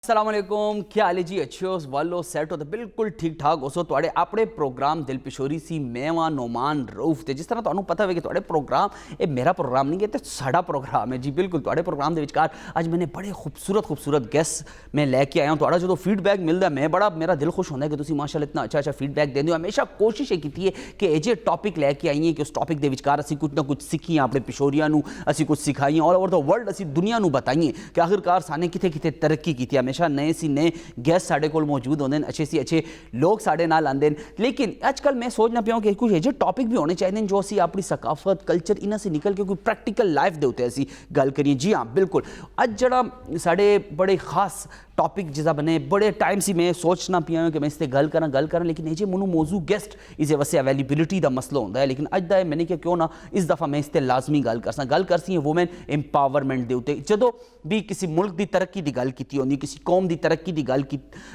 अस्सलामुअलैकुम, क्या हाल है जी? अच्छे हो वालो सैट हो तो बिल्कुल ठीक ठाक हो सो तुहाडे अपने प्रोग्राम दिल पिशोरी सी मैं नोमान रऊफ ते जिस तरह तुहानू पता है कि तुहाडे प्रोग्राम ये मेरा प्रोग्राम नहीं है तो साड़ा प्रोग्राम है जी। बिल्कुल तुहाडे प्रोग्राम दे विचकार अज मैंने बड़े खूबसूरत गेस्ट मैं लैके आया हूँ। तुहाडा जो फीडबैक मिलता है मैं बड़ा मेरा दिल खुश होता है कि तुसीं माशाअल्लाह इतना अच्छा फीडबैक देंदे हो। हमेशा कोशिश की है कि ये जे टॉपिक लैके आई हैं कि उस टॉपिक के विचकार असीं कुछ ना कुछ सीखिए, अपने पिशोरियां नू असीं कुछ सिखाइए, ऑल ओवर द वर्ल्ड असीं दुनिया नू बताइए कि आखिरकार साने किथे किथे तरक्की की। हमेशा नए सी नए गेस्ट साढ़े कोल मौजूद होंगे, अच्छे से अच्छे लोग साढ़े नाल आंदे। लेकिन आजकल मैं सोचना पिया कि कुछ ऐसे टॉपिक भी होने चाहिए जो असी अपनी सकाफत कल्चर इन्हां से निकल के कोई प्रैक्टिकल लाइफ दे उत्ते असी गल करिए। जी हाँ बिल्कुल, अज जड़ा साढ़े बड़े खास टॉपिक जिसा बने बड़े टाइम से मैं सोचना पिया कि मैं इस गल करा लेकिन ये मनु मौजू गेस्ट इसे वैसे अवेलेबिलिटी का मसला होता है। लेकिन अज दा मैंने क्या क्यों ना इस दफ़ा मैं इस लाजमी गल करसी वूमेन एम्पावरमेंट के उत्ते। जदों भी किसी मुल्क की तरक्की की गल की होंदी, किसी कौम की तरक्की की गल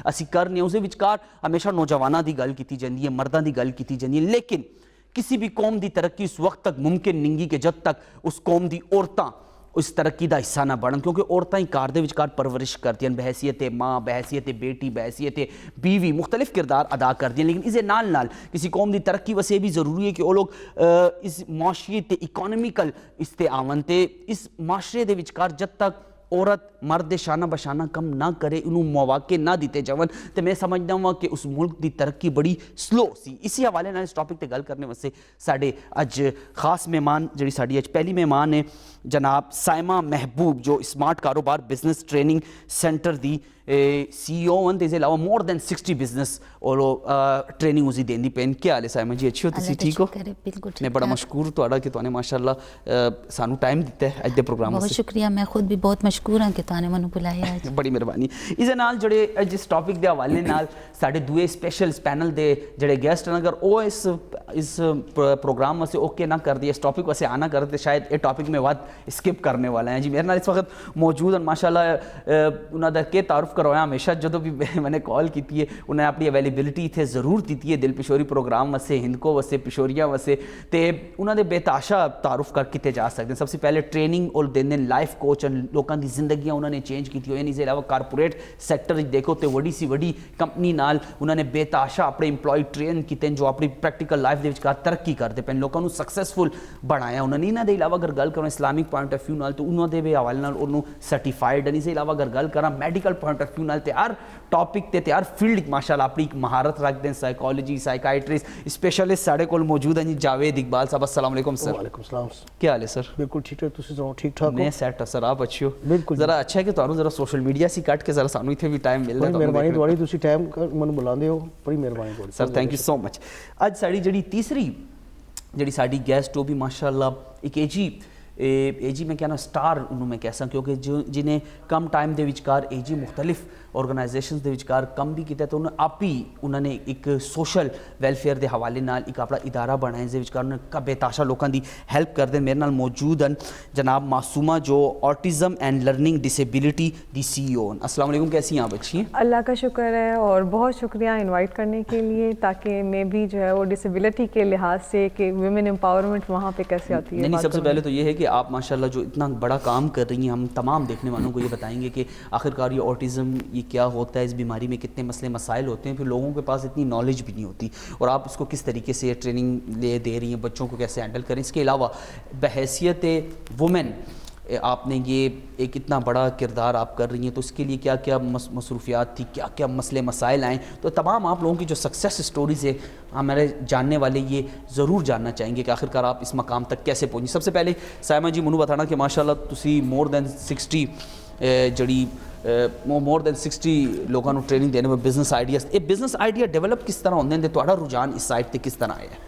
असी करने उस विचकार हमेशा नौजवानों की गल की जाती है, मर्दों की गल की जाती है। लेकिन किसी भी कौम की तरक्की उस वक्त तक मुमकिन नहीं कि जब तक उस कौम की औरतां उस तरक्की का हिस्सा ना बनन, क्योंकि औरतां ही घर के विचकार परवरिश करती हैं, बहसीयत माँ, बहसीयत बेटी, बहसीयत बीवी मुख्तलिफ किरदार अदा करती हैं। लेकिन इसे नाल नाल किसी कौम की तरक्की वैसे भी ज़रूरी है कि वो लोग इस माशियत इकोनॉमिकल इसते आवन ते इस माशरे के विचकार जब तक औरत मर्द शाना बशाना कम ना करे, उन्होंने मौके ना दिते जावन तो मैं समझदा हूँ कि उस मुल्क की तरक्की बड़ी स्लो सी। इसी हवाले नाल इस टॉपिक पर गल करने वास्ते साढ़े अज खास मेहमान जी साड़ी अज पहली मेहमान है जनाब साइमा महबूब जो स्मार्ट कारोबार बिजनेस ट्रेनिंग सेंटर दी CEO वन। इसके अलावा मोर दैन 60 बिजनेस और ट्रेनिंग उसी देंदी पेन। क्या हाल है साइमा जी? अच्छी हो तुसीं? ठीक हो? बिल्कुल मैं बड़ा मशकूर तुहाडा कि तुहाने माशाअल्लाह सानू टाइम दिता है अज दे प्रोग्राम बहुत शुक्रिया। मैं खुद भी बहुत मशकूर हाँ कि तुहाने मैनू बुलाया आज। बड़ी मेहरबानी। इस नाल जड़े जिस टॉपिक के हवाले नाल साडे दूए स्पेशल पैनल के जड़े गेस्ट हैं अगर वो इस प्रोग्राम वास्ते ओके ना कर दिए, इस टॉपिक वास्ते आना कर दे, शायद ये टॉपिक में वध स्किप करने वाला है जी। मेरे नाल इस वक्त मौजूद हैं माशाअल्लाह उन्होंने के तारुफ करवाया हमेशा जो भी मैंने कॉल की है उन्हें अपनी अवेलेबिलिटी इतने जरूर दी है दिल पिशोरी प्रोग्राम वास्ते, हिंदको वास्ते, पिशोरिया वास्ते तो उन्होंने बेताशा तारुफ कर किए जा सकते हैं। सबसे पहले ट्रेनिंग और देने लाइफ कोच लोगों की जिंदगी उन्होंने चेंज की हुई। इसके अलावा कारपोरेट सैक्टर देखो तो वड्डी सी वड्डी कंपनी नाल उन्होंने बेताशा अपने इंप्लॉय ट्रेन किए जो अपनी प्रैक्टिकल लाइफ के विचकार तरक्की करते पे, लोगों को सक्सैसफुल बनाया उन्होंने। इन्होंने इलावा अगर गल करें इस्लामिक पॉइंट ऑफ व्यू नाल तो उन्होंने भी हवाले नाल उन्होंने सर्टिफाइड। इसके अलावा अगर गल करा मेडिकल पॉइंट ऑफ व्यू नाल तो हर टॉपिक ते हर फील्ड माशाअल्लाह अपनी महारत रखते हैं। साइकोलॉजी साइकाइट्रिस्ट स्पेशलिस्ट साढ़े कोल मौजूद हैं जी जावेद इकबाल साहब। अस्सलाम वालेकुम सर। वालेकुम सलाम। क्या हाल है सर? बिल्कुल ठीक है, तुसी सुनाओ? ठीक ठाक हो? मैं सेट सर, आप अच्छे हो? बिल्कुल। जरा अच्छा है कि तुहानू जरा सोशल मीडिया से कट के जरा सानू इत्थे भी टाइम मिलदा है। बड़ी मेहरबानी तुम्हारी, तुसी टाइम मैनू बुलांदे हो, बड़ी मेहरबानी तुम्हारी sir. Thank you so much. अज साड़ी जड़ी तीसरी जड़ी साड़ी गेस्ट वो भी माशाअल्लाह एक एजी मैं कहना स्टार उन्होंने मैं कैसा, क्योंकि जो जिन्हें कम टाइम के विचकार एजी मुख्तलिफ ऑर्गेनाइजेशन के विचकार कम भी किया तो उन्होंने आप ही उन्होंने एक सोशल वेलफेयर के हवाले नाल एक अपना इदारा बनाया जिस विचकार उन्होंने बेताशा लोगों की हेल्प करते हैं। मेरे नाल मौजूद हैं जनाब मासूमा जो autism and learning disability the CEO। अस्सलाम वालेकुम, कैसी हैं आप? अच्छी हैं? अल्लाह का शुक्र है और बहुत शुक्रिया इनवाइट करने के लिए, ताकि मैं भी जो है वो डिसेबिलिटी के लिहाज से कि वुमेन एम्पावरमेंट वहाँ पे कैसे आती है। नहीं, सबसे पहले तो ये है कि आप माशाल्लाह जो इतना बड़ा काम कर रही हैं, हम तमाम देखने वालों को ये बताएंगे कि आखिरकार ये ऑटिज़म ये क्या होता है, इस बीमारी में कितने मसले मसाइल होते हैं, फिर लोगों के पास इतनी नॉलेज भी नहीं होती और आप इसको किस तरीके से ट्रेनिंग ले दे रही हैं, बच्चों को कैसे हैंडल करें। इसके अलावा बहैसियत वुमेन आपने ये एक इतना बड़ा किरदार आप कर रही हैं, तो इसके लिए क्या क्या मसरूफियात थी, क्या क्या मसले मसाइल आए, तो तमाम आप लोगों की जो सक्सेस स्टोरीज़ है हमारे जानने वाले ये ज़रूर जानना चाहेंगे कि आखिरकार आप इस मकाम तक कैसे पहुँची। सबसे पहले साइमा जी मैनू बताना कि माशाअल्लाह तुसी मोर दैन 60 जड़ी मोर दैन 60 लोगों को ट्रेनिंग देने में बिजनेस आइडियाज़, ये बिजनेस आइडिया डेवलप किस तरह होंगे तो तुहाडा रुझान इस साइड पर किस तरह आया?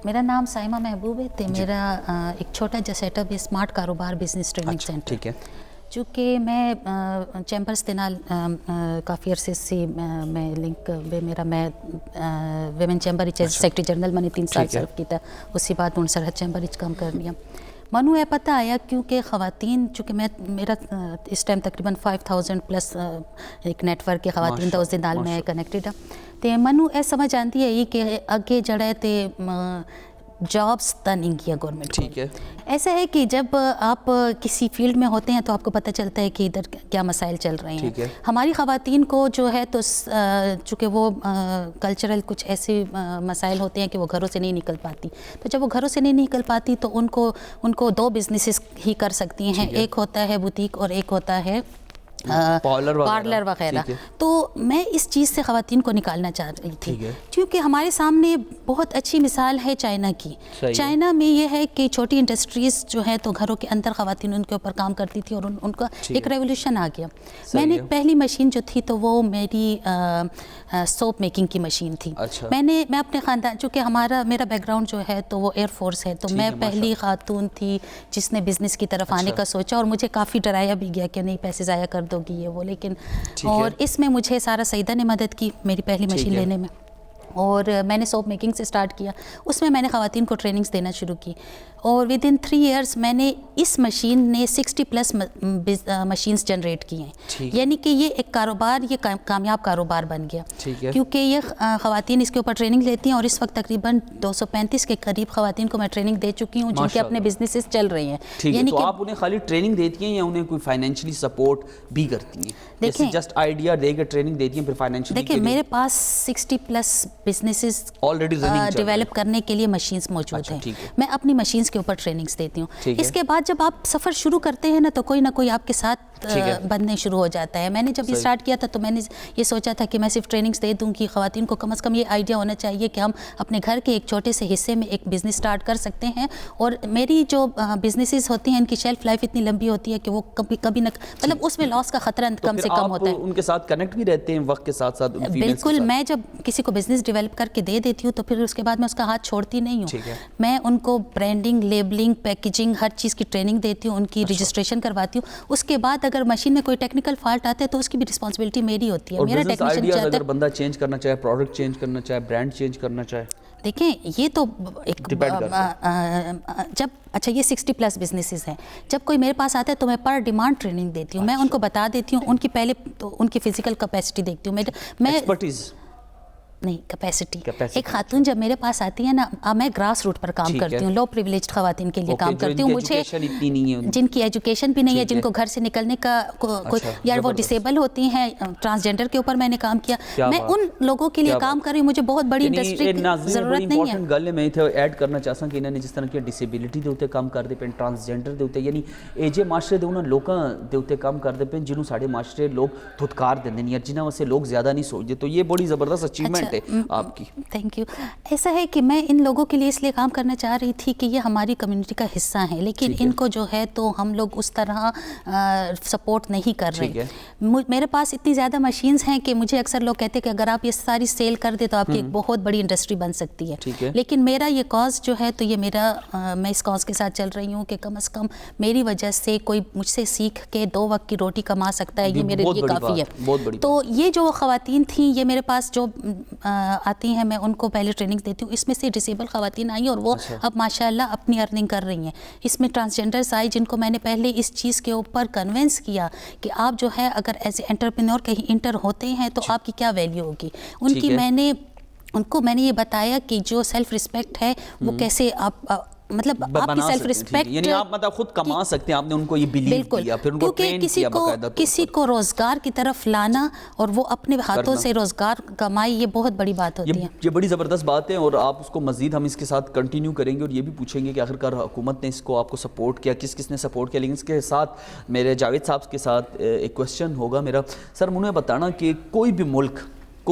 मेरा नाम साइमा महबूब है तो मेरा एक छोटा जहा सेटअप है स्मार्ट कारोबार बिजनेस ट्रेनिंग सेंटर। ठीक है। चूँकि मैं चैम्बर्स के नाल काफ़ी अरसे से मैं लिंक मेरा मैं वुमेन चैम्बर सैकटरी जनरल मैंने 3 साल सर्व किया, उसके बाद हूँ सरहद चैम्बर काम करनी है। मनु यह पता आया क्योंकि ख़वातीन चूँकि मेरा इस टाइम तकरीबन 5000 प्लस एक नेटवर्क है ख़वातीन तो उसके नाल मैं कनैक्टेड हाँ। तो मनु यह समझ आती है कि अगे जड़ा तो जॉब्स ਤਾਂ नहीं किया गवर्नमेंट ठीक है। ऐसा है कि जब आप किसी फील्ड में होते हैं तो आपको पता चलता है कि इधर क्या मसाइल चल रहे ठीक है। हैं। हमारी ख़वातीन को जो है तो चूँकि वो कल्चरल कुछ ऐसे मसाइल होते हैं कि वो घरों से नहीं निकल पाती, तो जब वो घरों से नहीं निकल पाती तो उनको दो बिजनेसेस ही कर सकती हैं। एक होता है बुटीक और एक होता है पार्लर वगैरह। तो मैं इस चीज़ से ख़वातीन को निकालना चाह रही थी, क्योंकि हमारे सामने बहुत अच्छी मिसाल है चाइना की। चाइना में ये है कि छोटी इंडस्ट्रीज़ जो है तो घरों के अंदर ख़वातीन उनके ऊपर काम करती थी और उनका एक रेवोल्यूशन आ गया। मैंने पहली मशीन जो थी तो वो मेरी सोप मेकिंग की मशीन थी। मैं अपने ख़ानदान, चूँकि मेरा बैकग्राउंड जो है तो वो एयरफोर्स है, तो मैं पहली खातून थी जिसने बिज़नेस की तरफ आने का सोचा, और मुझे काफ़ी डराया भी गया कि नहीं पैसे ज़ाया कर दोगी ये वो, लेकिन और इसमें मुझे सारा सईदा ने मदद की मेरी पहली मशीन लेने में, और मैंने सोप मेकिंग से स्टार्ट किया। उसमें मैंने ख़वातीन को ट्रेनिंग्स देना शुरू की, और विद इन 3 इयर्स मैंने इस मशीन ने 60+ मशीन्स जनरेट की हैं। यानी कि ये एक कारोबार, ये कामयाब कारोबार बन गया, क्योंकि ये ख़वातीन इसके ऊपर ट्रेनिंग लेती हैं, और इस वक्त तकरीबन 235 के करीब ख़वातीन को मैं ट्रेनिंग दे चुकी हूँ जिनके अपने बिजनेसेस चल रहे हैं। यानी तो आप उन्हें खाली ट्रेनिंग देती हैं या उन्हें कोई फाइनेंशियली सपोर्ट भी करती हैं? देखिए, जस्ट आइडिया देकर ट्रेनिंग देती हैं, फिर फाइनेंशियली? देखिए, मेरे पास 60+ बिजनेसेस ऑलरेडी डेवलप करने के लिए मशीन्स मौजूद हैं। मैं अपनी मशीन्स के ऊपर ट्रेनिंग्स देती हूँ। इसके बाद जब आप सफ़र शुरू करते हैं ना कोई आपके साथ बनने शुरू हो जाता है। मैंने जब ये स्टार्ट किया था तो मैंने ये सोचा था कि मैं सिर्फ ट्रेनिंग्स दे दूँ कि ख़वातीन को कम से कम ये आइडिया होना चाहिए कि हम अपने घर के एक छोटे से हिस्से में एक बिज़नेस स्टार्ट कर सकते हैं। और मेरी जो बिजनेसेस होती हैं इनकी शेल्फ लाइफ इतनी लंबी होती है कि वो कभी न मतलब उसमें लॉस का खतरा कम से कम होता है। उनके साथ कनेक्ट भी रहते हैं वक्त के साथ साथ? बिल्कुल, मैं जब किसी को बिज़नेस डेवलप करके दे देती हूँ तो फिर उसके बाद मैं उसका हाथ छोड़ती नहीं हूँ। मैं उनको ब्रांडिंग, लेबलिंग, पैकेजिंग, हर चीज़ की ट्रेनिंग देती हूँ, उनकी रजिस्ट्रेशन करवाती हूँ। उसके बाद अगर मशीन में कोई टेक्निकल फॉल्ट आता है तो उसकी भी रिस्पॉन्सिबिलिटी मेरी होती है। मेरा टेक्नीशियन चाहता है अगर बंदा चेंज करना चाहे, प्रोडक्ट चेंज करना चाहे, ब्रांड चेंज करना चाहे, देखें ये तो एक जब अच्छा ये 60+ बिजनेसेस हैं, जब कोई मेरे पास आता है तो मैं पर डिमांड ट्रेनिंग देती हूँ। मैं उनको बता देती हूँ, उनकी पहले तो उनकी फिजिकल कैपेसिटी देखती हूँ। मैं एक्सपर्टीज नहीं, कैपेसिटी। एक खातून जब मेरे पास आती है ना, मैं ग्रास रूट पर काम करती हूँ, लो प्रिविलेज्ड ख़वातीन के लिए काम करती हूँ। मुझे जिनकी एजुकेशन भी नहीं है, जिनको घर से निकलने का कोई, यार वो डिसेबल होती हैं, ट्रांसजेंडर के ऊपर मैंने काम किया। मैं उन लोगों के लिए काम कर रही हूँ, मुझे बहुत बड़ी इंडस्ट्री की ज़रूरत नहीं है। गल मैं इत्थे ऐड करना चाहता कि इन्होंने जिस तरह की डिसेबिलिटी के उत्ते काम करते पे, ट्रांसजेंडर के उत्ते, यानी एजे माशरे के उन्होंने लोगों के उत्ते काम करते पे जिन्होंने साढ़े माशरे लोग धुतकार देंगे नहीं, जिन्होंने वास्ते लोग ज़्यादा नहीं सोचते। तो ये बड़ी ज़बरदस्त अचीवमेंट आपकी। Thank you. ऐसा है कि मैं इन लोगों के लिए इसलिए काम करना चाह रही थी कि ये हमारी कम्युनिटी का हिस्सा है, लेकिन इनको जो है तो हम लोग उस तरह सपोर्ट नहीं कर रहे। मेरे पास इतनी ज़्यादा मशीन्स हैं कि मुझे अक्सर लोग कहते हैं कि अगर आप ये सारी सेल कर दे तो आपकी एक बहुत बड़ी इंडस्ट्री बन सकती है। लेकिन मेरा ये कॉज जो है तो ये मैं इस कॉज के साथ चल रही हूँ कि कम से कम मेरी वजह से कोई मुझसे सीख के 2 वक्त की रोटी कमा सकता है, ये मेरे लिए काफ़ी है। तो ये जो ख़वातीन थी ये मेरे पास जो आती हैं, मैं उनको पहले ट्रेनिंग देती हूँ। इसमें से डिसेबल ख़वातीन आई और वो अब माशाल्लाह अपनी अर्निंग कर रही हैं। इसमें ट्रांसजेंडर्स आई जिनको मैंने पहले इस चीज़ के ऊपर कन्विंस किया कि आप जो है अगर एज ए एंटरप्रेन्योर कहीं इंटर होते हैं तो आपकी क्या वैल्यू होगी। उनको मैंने ये बताया कि जो सेल्फ रिस्पेक्ट है वो कैसे आप मतलब आपकी सेल्फ रिस्पेक्ट, यानी आप मतलब खुद कमा सकते हैं। आपने उनको ये बिलीव किया, फिर उनको ट्रेन किया बाकायदा। किसी को रोजगार की तरफ लाना और वो अपने हाथों से रोजगार कमाए, ये बहुत बड़ी बात होती है। ये बड़ी ज़बरदस्त बात है, और आप उसको मजीद हम इसके साथ कंटिन्यू करेंगे और ये भी पूछेंगे कि आखिरकार हुकूमत ने इसको आपको सपोर्ट किया, किस किस ने सपोर्ट किया। लेकिन इसके साथ मेरे जावेद साहब के साथ एक क्वेश्चन होगा मेरा। सर मुझे बताना कि कोई भी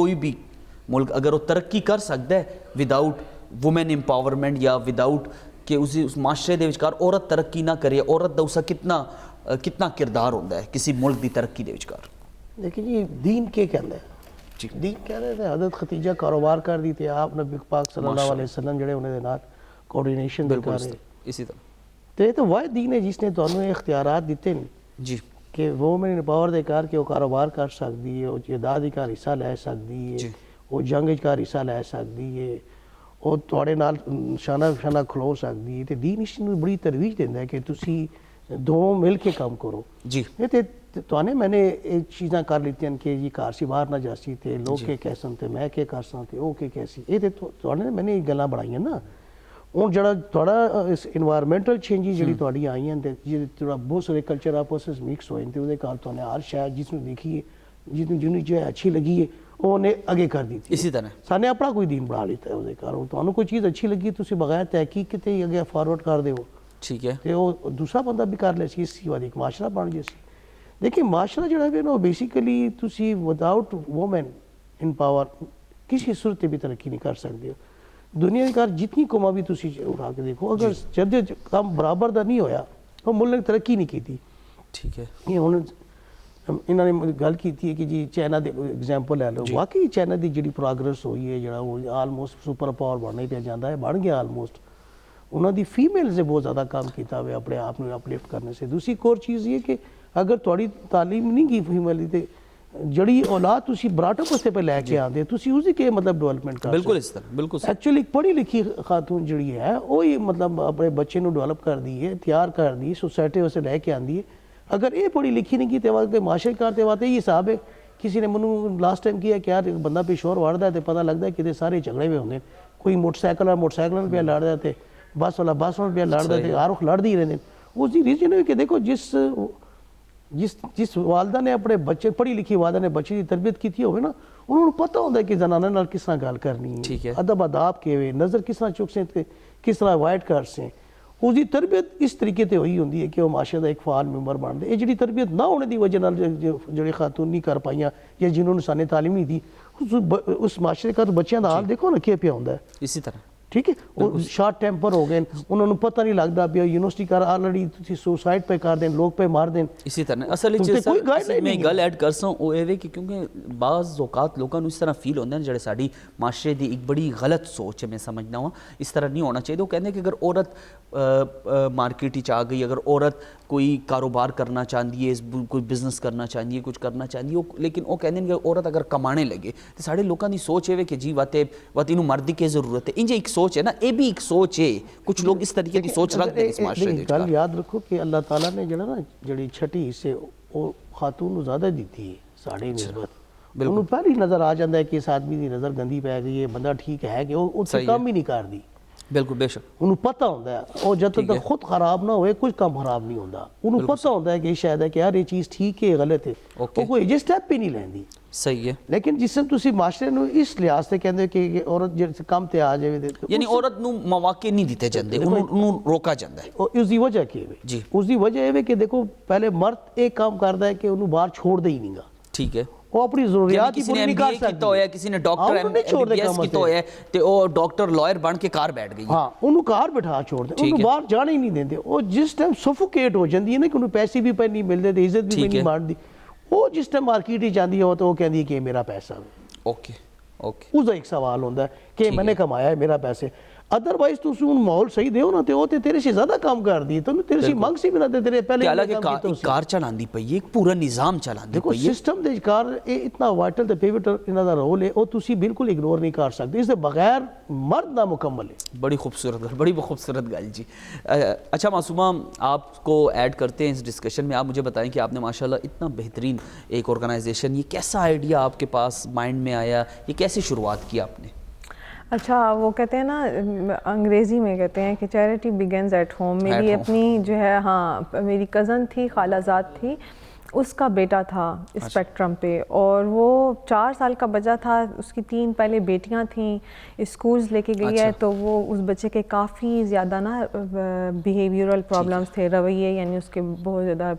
मुल्क अगर वो तरक्की कर सकता है विदाउट वुमेन एम्पावरमेंट या विदाउट कि उस माशरे दे विचकार औरत तरक्की ना करे, औरत दा उसका कितना किरदार होता है किसी मुल्क की तरक्की दे विचकार? देखिए जी, दीन के कहंदा है, दीन कह रहे थे हज़रत खदीजा कारोबार कर दी थी, आप नबी पाक सल्लल्लाहु अलैहि वसल्लम जड़े उन्हें दे नाल कोऑर्डिनेशन दिखा रहे इसी तरह। तो ये तो वह दीन है जिसने तुहानू इख्तियारात दिते ने जी कि वो मैंने पावर दे कर कि वो कारोबार कर सकती है, वो जायदाद का हिस्सा ले सकती है, वो जंग का हिस्सा ले सकती है, ਉਹ ਤੁਹਾਡੇ ਨਾਲ ਸ਼ਾਨਾ ਖਲੋ ਸਕਦੀ ਹੈ। ਤੇ ਦੀਨ ਇਸ ਨੂੰ ਬੜੀ ਤਰਵੀਜ ਦਿੰਦਾ ਹੈ ਕਿ ਤੁਸੀਂ ਦੋ ਮਿਲ ਕੇ ਕੰਮ ਕਰੋ ਜੀ। ਇਹ ਤੇ ਤੁਹਾਨੇ ਮੈਨੇ ਇਹ ਚੀਜ਼ਾਂ ਕਰ ਲਿੱਤੀਆਂ ਕਿ ਜੀ ਘਰ ਸੀ ਬਾਹਰ ਨਾ ਜਾਸੀ ਤੇ ਲੋਕ ਕੇ ਕਹਿਸਨ ਤੇ ਮੈਂ ਕੇ ਕਰਸਾਂ ਤੇ ਉਹ ਕੇ ਕਹਿਸੀ। ਇਹ ਤੇ ਤੁਹਾਨੇ ਮੈਨੇ ਇਹ ਗੱਲਾਂ ਬਣਾਈਆਂ ਨਾ। ਹੁਣ ਜਿਹੜਾ ਤੁਹਾਡਾ ਇਸ ਇਨਵਾਇਰਮੈਂਟਲ ਚੇਂਜਿਸ ਜਿਹੜੀ ਤੁਹਾਡੀ ਆਈਆਂ ਤੇ ਜਿਹੜੇ ਥੋੜਾ ਬਹੁਤ ਸਾਰੇ ਕਲਚਰ ਆਪਸ ਵਿੱਚ ਮਿਕਸ ਹੋਏ ਤੇ ਉਹਦੇ ਕਾਰਨ ਤੁਹਾਨੂੰ ਹਰ ਸ਼ਾਇਦ ਜਿਸ ਨੂੰ ਦੇਖੀਏ ਜਿਹਨੂੰ ਜੋ ਅੱਛੀ ਲੱਗੀ ਹੈ ਉਹਨੇ ਅੱਗੇ ਕਰ ਦਿੱਤੀ। ਇਸੇ ਤਰ੍ਹਾਂ ਸਾਨੇ ਆਪਣਾ ਕੋਈ ਦੀਨ ਬਣਾ ਲਿੱਤਾ ਹੈ ਉਹਦੇ ਕਾਰਨ। ਤੁਹਾਨੂੰ ਕੋਈ ਚੀਜ਼ ਅੱਛੀ ਲੱਗੀ ਤੁਸੀਂ ਬਗੈਰ ਤਹਿਕੀਕ ਕਿਤੇ ਹੀ ਅੱਗੇ ਫਾਰਵਰਡ ਕਰ ਦਿਓ ਠੀਕ ਹੈ ਤੇ ਉਹ ਦੂਸਰਾ ਬੰਦਾ ਵੀ ਕਰ ਲੈ ਸੀ ਇਸ ਵਾਲੀ ਇੱਕ ਮਾਸ਼ਰਾ ਬਣ ਗਿਆ ਸੀ। ਦੇਖिए ਮਾਸ਼ਰਾ ਜਿਹੜਾ ਹੈ ਨਾ ਬੇਸਿਕਲੀ ਤੁਸੀਂ ਵਿਦਆਊਟ ਵੂਮਨ ਇਨ ਪਾਵਰ ਕਿਸੇ ਸੂਰਤ ਵੀ ਤਰੱਕੀ ਨਹੀਂ ਕਰ ਸਕਦੇ ਹੋ। ਦੁਨੀਆ ਦੀ ਜਿੰਨੀ ਕੌਮਾਂ ਵੀ ਤੁਸੀਂ ਉਠਾ ਕੇ ਦੇਖੋ ਅਗਰ ਜਦ ਕੰਮ ਬਰਾਬਰ ਦਾ ਨਹੀਂ ਹੋਇਆ ਉਹ ਮੁਲਕ ਨੇ ਤਰੱਕੀ ਨਹੀਂ ਕੀਤੀ। ਠੀਕ ਹੈ ਇਹ ਹੁਣ ਇਹਨਾਂ ਨੇ ਗੱਲ ਕੀਤੀ ਹੈ ਕਿ ਜੀ ਚਾਈਨਾ ਦੇ ਐਗਜ਼ਾਮਪਲ ਲੈ ਲਓ। ਵਾਕਈ ਚਾਈਨਾ ਦੀ ਜਿਹੜੀ ਪ੍ਰੋਗਰੈਸ ਹੋਈ ਹੈ ਜਿਹੜਾ ਉਹ ਆਲਮੋਸਟ ਸੁਪਰ ਪਾਵਰ ਬਣਨਾ ਹੀ ਪਿਆ ਜਾਂਦਾ ਹੈ ਬਣ ਗਿਆ ਆਲਮੋਸਟ। ਉਹਨਾਂ ਦੀ ਫੀਮੇਲਸ ਨੇ ਬਹੁਤ ਜ਼ਿਆਦਾ ਕੰਮ ਕੀਤਾ ਹੋਇਆ ਆਪਣੇ ਆਪ ਨੂੰ ਅਪਲਿਫਟ ਕਰਨੇ ਸੇ। दूसरी एक और चीज़ ये कि अगर थोड़ी तालीम नहीं की फीमेल ਦੀ ਤੇ ਜਿਹੜੀ ਔਲਾਦ ਤੁਸੀਂ ਬਰਾਟਪ ਵਾਸਤੇ ਪੇ ਲੈ ਕੇ ਆਉਂਦੇ ਤੁਸੀਂ ਉਸਦੀ ਕੀ ਮਤਲਬ ਡਿਵੈਲਪਮੈਂਟ ਕਰ ਬਿਲਕੁਲ ਇਸ ਤਰ੍ਹਾਂ ਬਿਲਕੁਲ ਐਕਚੁਅਲੀ ਇੱਕ ਪੜ੍ਹੀ ਲਿਖੀ ਖਾਤੂਨ ਜਿਹੜੀ ਹੈ ਉਹ ਹੀ ਮਤਲਬ ਆਪਣੇ ਬੱਚੇ ਨੂੰ ਡਿਵੈਲਪ ਕਰਦੀ ਹੈ ਤਿਆਰ ਕਰਦੀ ਹੈ ਸੋਸਾਇਟੀ ਵਾਸਤੇ ਲੈ ਕੇ ਆਉਂਦੀ ਹੈ। ਅਗਰ ਇਹ ਪੜ੍ਹੀ ਲਿਖੀ ਨਹੀਂ ਕੀਤੀ ਵਾਸਤੇ ਮਾਸ਼ਰੇ ਕਰਤੇ ਵਾਸਤੇ ਇਹ ਹਿਸਾਬ ਹੈ। ਕਿਸੇ ਨੇ ਮੈਨੂੰ ਲਾਸਟ ਟਾਈਮ ਕਿਹਾ ਕਿ ਯਾਰ ਇੱਕ ਬੰਦਾ ਪੇਸ਼ੋਰ ਵੜਦਾ ਤੇ ਪਤਾ ਲੱਗਦਾ ਕਿਤੇ ਸਾਰੇ ਝਗੜੇ ਵੀ ਹੁੰਦੇ ਕੋਈ ਮੋਟਰਸਾਈਕਲ ਨਾਲ ਪਿਆ ਲੜਦਾ ਤੇ ਬੱਸ ਵਾਲਾ ਬੱਸ ਨਾਲ ਪਿਆ ਲੜਦਾ ਤੇ ਹਰ ਵਕਤ ਲੜਦੇ ਹੀ ਰਹਿੰਦੇ। ਉਸ ਦੀ ਰੀਜ਼ਨ ਹੈ ਕਿ ਦੇਖੋ ਜਿਸ ਵਾਲਦਾ ਨੇ ਆਪਣੇ ਬੱਚੇ ਪੜ੍ਹੀ ਲਿਖੀ ਵਾਲਦਾ ਨੇ ਬੱਚੇ ਦੀ ਤਰਬੀਅਤ ਕੀਤੀ ਹੋਵੇ ਨਾ ਉਹਨਾਂ ਨੂੰ ਪਤਾ ਹੁੰਦਾ ਕਿ ਜ਼ਨਾਨਾ ਨਾਲ ਕਿਸ ਤਰ੍ਹਾਂ ਗੱਲ ਕਰਨੀ ਹੈ ਅਦਬ ਅਦਾਬ ਕਿਵੇਂ ਨਜ਼ਰ ਕਿਸ ਤਰ੍ਹਾਂ ਚੁੱਕ ਸੇ ਤੇ ਕਿਸ ਤਰ੍ਹਾਂ ਅਵਾਇਡ ਕਰ ਸੇ। ਉਸ ਦੀ ਤਰਬੀਅਤ ਇਸ ਤਰੀਕੇ ਤੇ ਹੋਈ ਹੁੰਦੀ ਹੈ ਕਿ ਉਹ ਮਾਸ਼ਰੇ ਦਾ ਇੱਕ ਫਾਲ ਮੈਂਬਰ ਬਣਦੇ। ਇਹ ਜਿਹੜੀ ਤਰਬੀਅਤ ਨਾ ਹੋਣੇ ਦੀ ਵਜ੍ਹਾ ਨਾਲ ਜਿਹੜੇ ਖਾਤੂਨ ਨਹੀਂ ਕਰ ਪਾਈਆਂ ਜਾਂ ਜਿਨ੍ਹਾਂ ਨੂੰ ਸਾਨੇ ਤਾਲੀਮ ਨਹੀਂ ਦੀ ਉਸ ਮਾਸ਼ਰੇ ਦਾ ਬੱਚਿਆਂ ਦਾ ਹਾਲ ਦੇਖੋ ਨਾ ਕੀ ਪਿਆ ਹੁੰਦਾ ਹੈ ਇਸੇ ਤਰ੍ਹਾਂ। ਠੀਕ ਹੈ ਉਹ ਸ਼ਾਰਟ ਟੈਂਪਰ ਹੋ ਗਏ ਉਹਨਾਂ ਨੂੰ ਪਤਾ ਨਹੀਂ ਲੱਗਦਾ ਵੀ ਯੂਨੀਵਰਸਿਟੀ ਕਰ ਆਲਰੇਡੀ ਤੁਸੀਂ ਸੁਸਾਈਡ ਪੇ ਕਰ ਦੇਣ ਲੋਕ ਪੇ ਮਾਰ ਦੇਣ ਇਸੇ ਤਰ੍ਹਾਂ। ਅਸਲ ਵਿੱਚ ਮੈਂ ਗੱਲ ਐਡ ਕਰ ਸਾਂ ਉਹ ਇਹ ਵੇ ਕਿ ਕਿਉਂਕਿ ਬਾਜ਼ ਔਕਾਤ ਲੋਕਾਂ ਨੂੰ ਇਸ ਤਰ੍ਹਾਂ ਫੀਲ ਹੁੰਦਾ ਜਿਹੜੇ ਸਾਡੀ ਮਾਸ਼ਰੇ ਦੀ ਇੱਕ ਬੜੀ ਗਲਤ ਸੋਚ ਹੈ ਮੈਂ ਸਮਝਦਾ ਹਾਂ ਇਸ ਤਰ੍ਹਾਂ ਨਹੀਂ ਹੋਣਾ ਚਾਹੀਦਾ। ਉਹ ਕਹਿੰਦੇ ਕਿ ਅਗਰ ਔਰਤ ਮਾਰਕੀਟ ਵਿੱਚ ਆ ਗਈ ਅਗਰ ਔਰਤ ਕੋਈ ਕਾਰੋਬਾਰ ਕਰਨਾ ਚਾਹੁੰਦੀ ਹੈ ਕੋਈ ਬਿਜ਼ਨਸ ਕਰਨਾ ਚਾਹੁੰਦੀ ਹੈ ਕੁਝ ਕਰਨਾ ਚਾਹੁੰਦੀ ਹੈ ਲੇਕਿਨ ਉਹ ਕਹਿੰਦੇ ਨੇ ਕਿ ਔਰਤ ਅਗਰ ਕਮਾਣੇ ਲੱਗੇ ਤੇ ਸਾਡੇ ਲੋਕਾਂ ਦੀ ਸੋਚ ਇਹ ਵੇ ਕਿ ਜੀ ਵਾਤੇ ਇਹਨੂੰ ਮਰਦ ਦੀ ਕੀ ਜ਼ਰੂਰਤ ਹੈ ਇੰਜ ਇੱਕ ਸੋਚ है ना ये भी एक सोच है कुछ लोग इस तरीके की सोच रखते हैं इस माशरे में। गल याद रखो कि अल्लाह ताला ने जड़ा ना जड़ी छठी हिस्से वो खातून ਨੂੰ ਜ਼ਿਆਦਾ ਦਿੱਤੀ ਹੈ ਸਾਡੇ ਨਿਸਬਤ ਉਹਨੂੰ ਪਹਿਲੀ ਨਜ਼ਰ ਆ ਜਾਂਦਾ ਹੈ ਕਿ ਇਸ ਆਦਮੀ ਦੀ ਨਜ਼ਰ ਗੰਦੀ ਪੈ ਗਈ ਹੈ ਬੰਦਾ ਠੀਕ ਹੈ ਕਿ ਉਹ ਉੱਥੇ ਕੰਮ ਹੀ ਨਹੀਂ ਕਰਦੀ। ਬਿਲਕੁਲ ਬੇਸ਼ੱਕ ਉਹਨੂੰ ਪਤਾ ਹੁੰਦਾ ਹੈ ਉਹ ਜਦ ਤੱਕ ਖੁਦ ਖਰਾਬ ਨਾ ਹੋਏ ਕੁਝ ਕੰਮ ਖਰਾਬ ਨਹੀਂ ਹੁੰਦਾ। ਉਹਨੂੰ ਪਤਾ ਹੁੰਦਾ ਹੈ ਕਿ ਸ਼ਾਇਦ ਹੈ ਕਿ ਯਾਰ ਇਹ ਚੀਜ਼ ਠੀਕ ਹੈ ਗਲਤ ਹੈ ਉਹ ਕੋਈ ਜੇ ਸਟੈਪ ਹੀ ਨਹੀਂ ਲੈਂਦੀ। ਸਹੀ ਹੈ ਲੇਕਿਨ ਜਿਸ ਨੂੰ ਤੁਸੀਂ ਮਾਸ਼ਰੇ ਨੂੰ ਇਸ ਲਿਹਾਜ਼ ਤੇ ਕਹਿੰਦੇ ਕਿ ਔਰਤ ਜਿਹੜੇ ਕੰਮ ਤੇ ਆ ਜਾਵੇ ਯਾਨੀ ਔਰਤ ਨੂੰ ਮੌਕੇ ਨਹੀਂ ਦਿੱਤੇ ਜਾਂਦੇ ਉਹਨੂੰ ਰੋਕਾ ਜਾਂਦਾ ਹੈ। ਉਸ ਦੀ ਵਜ੍ਹਾ ਕੀ ਹੈ ਜੀ ਉਸ ਦੀ ਵਜ੍ਹਾ ਇਹ ਹੈ ਕਿ ਦੇਖੋ ਪਹਿਲੇ ਮਰਦ ਇਹ ਕੰਮ ਕਰਦਾ ਹੈ ਕਿ ਉਹਨੂੰ ਬਾਹਰ ਛੋੜਦਾ ਹੀ ਨਹੀਂਗਾ। ਠੀਕ ਹੈ ਉਹ ਆਪਣੀ ਜ਼ਰੂਰੀਅਤ ਹੀ ਪੂਰੀ ਨਹੀਂ ਕਰ ਸਕਦਾ ਹੋਇਆ ਕਿਸੇ ਨੇ ਡਾਕਟਰ ਐਮਬੀਬੀਐਸ ਕੀਤਾ ਹੋਇਆ ਤੇ ਉਹ ਡਾਕਟਰ ਲਾਇਰ ਬਣ ਕੇ ਕਾਰ ਬੈਠ ਗਈ ਹਾਂ ਉਹਨੂੰ ਕਾਰ ਬਿਠਾ ਛੋੜਦੇ ਉਹਨੂੰ ਬਾਹਰ ਜਾਣ ਹੀ ਨਹੀਂ ਦਿੰਦੇ। ਉਹ ਜਿਸ ਟਾਈਮ ਸਫੋਕੇਟ ਹੋ ਜਾਂਦੀ ਹੈ ਨਾ ਕਿ ਉਹਨੂੰ ਪੈਸੇ ਵੀ ਪੈ ਨਹੀਂ ਮਿਲਦੇ ਤੇ ਇੱਜ਼ਤ ਵੀ ਨਹੀਂ ਮਾਰਦੀ ਉਹ ਜਿਸ ਟਾਈਮ ਮਾਰਕੀਟ ਵਿੱਚ ਜਾਂਦੀ ਹੈ ਤਾਂ ਉਹ ਕਹਿੰਦੀ ਹੈ ਕਿ ਮੇਰਾ ਪੈਸਾ ਓਕੇ ਉਸਦਾ ਇੱਕ ਸਵਾਲ ਹੁੰਦਾ ਕਿ ਮੈਨੇ ਕਮਾਇਆ ਹੈ ਮੇਰਾ ਪੈਸੇ। ਅਦਰਵਾਈਜ਼ ਤੁਸੀਂ ਉਹਨੂੰ ਮਾਹੌਲ ਸਹੀ ਦਿਓ ਨਾ ਤੇ ਉਹ ਤੇ ਤੇਰੇ ਸੇ ਜ਼ਿਆਦਾ ਕੰਮ ਕਰਦੀ ਹੈ ਤੈਨੂੰ ਤੇਰੇ ਸੇ ਮੰਗ ਸੀ ਬਿਨਾ ਤੇ ਤੇਰੇ ਪਹਿਲੇ ਹਾਲਾਂਕਿ ਕਾਰ ਚਲਾਉਂਦੀ ਪਈ ਹੈ ਇੱਕ ਪੂਰਾ ਨਿਜ਼ਾਮ ਚਲਾਉਂਦੀ ਪਈ ਹੈ ਸਿਸਟਮ ਦੇ ਕਾਰ ਇਹ ਇਤਨਾ ਵਾਈਟਲ ਤੇ ਪਿਵਟਲ ਇਹਨਾਂ ਦਾ ਰੋਲ ਹੈ ਉਹ ਤੁਸੀਂ ਬਿਲਕੁਲ ਇਗਨੋਰ ਨਹੀਂ ਕਰ ਸਕਦੇ। ਇਸ ਦੇ ਬਗੈਰ मर्द नामुकम्मल है। बड़ी खूबसूरत गल जी। अच्छा मासूमा आपको ऐड करते हैं इस डिस्कशन में। आप मुझे बताएं कि आपने माशाल्लाह इतना बेहतरीन एक ऑर्गेनाइजेशन ये कैसा आइडिया आपके पास माइंड में आया ये कैसे शुरुआत की आपने? अच्छा वो कहते हैं ना अंग्रेज़ी में कहते हैं कि चैरिटी बिगिंस एट होम। मेरी अपनी जो है हाँ मेरी कज़न थी खालाजाद थी उसका बेटा था स्पेक्ट्रम पे और वो 4 साल का बच्चा था उसकी 3 पहले बेटियां थीं स्कूल्स लेके गई है तो वो उस बच्चे के काफ़ी ज़्यादा ना बिहेवियरल प्रॉब्लम्स थे रवैये यानी उसके बहुत ज़्यादा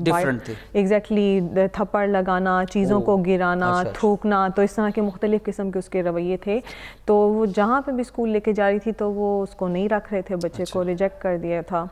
डिफरेंट थे एग्जैक्टली थप्पड़ लगाना चीज़ों को गिराना थूकना तो इस तरह के मुख्तलिफ़ किस्म के उसके रवैये थे। तो वो जहाँ पे भी स्कूल लेके जा रही थी तो वो उसको नहीं रख रहे थे बच्चे को रिजेक्ट कर दिया था।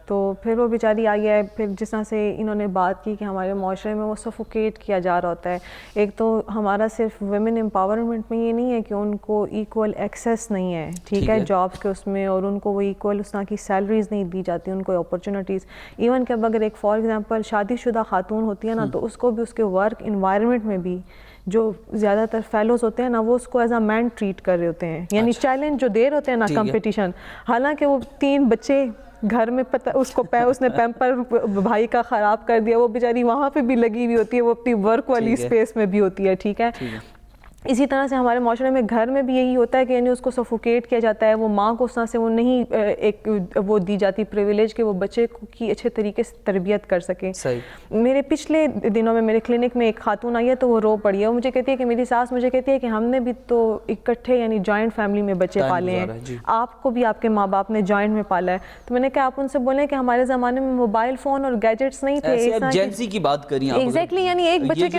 तो फिर वो बेचारी आई है फिर जिस तरह से इन्होंने बात की कि हमारे माशरे में वो सफोकेट किया जा रहा होता है। एक तो हमारा सिर्फ वुमेन एम्पावरमेंट में ये नहीं है कि उनको इक्वल एक्सेस नहीं है ठीक है जॉब्स के उसमें और उनको वो इक्वल उस तरह की सैलरीज नहीं दी जाती उनको अपॉर्चुनिटीज़ इवन कि अब अगर एक फॉर एग्जांपल शादीशुदा खातून होती है ना तो उसको भी उसके वर्क इन्वायरमेंट में भी जो ज़्यादातर फेलोज होते हैं ना वो उसको एज अ मैन ट्रीट कर रहे होते हैं यानी चैलेंज जो दे रहे होते हैं ना कंपटीशन हालांकि वो 3 बच्चे घर में पता उसको उसने पैम्पर भाई का ख़राब कर दिया वो बेचारी वहाँ पे भी लगी हुई होती है वो अपनी वर्क वाली स्पेस में भी होती है ठीक है। इसी तरह से हमारे माशरे में घर में भी यही होता है कि यानी उसको सफोकेट किया जाता है, वो माँ को उस तरह से वो नहीं एक वो दी जाती प्रिविलेज कि वो बच्चे की अच्छे तरीके से तरबियत कर सके। सही। मेरे पिछले दिनों में मेरे क्लिनिक में एक खातून आई है तो वो रो पड़ी है, वो मुझे कहती है कि मेरी सास मुझे कहती है कि हमने भी तो इकट्ठे यानी जॉइंट फैमिली में बच्चे पाले हैं, आपको भी आपके माँ बाप ने जॉइंट में पाला है। तो मैंने कहा आप उनसे बोलें कि हमारे ज़माने में मोबाइल फ़ोन और गैजेट्स नहीं थे, जेंसी की बात करिए आप। एग्जैक्टली, यानी एक बच्चे के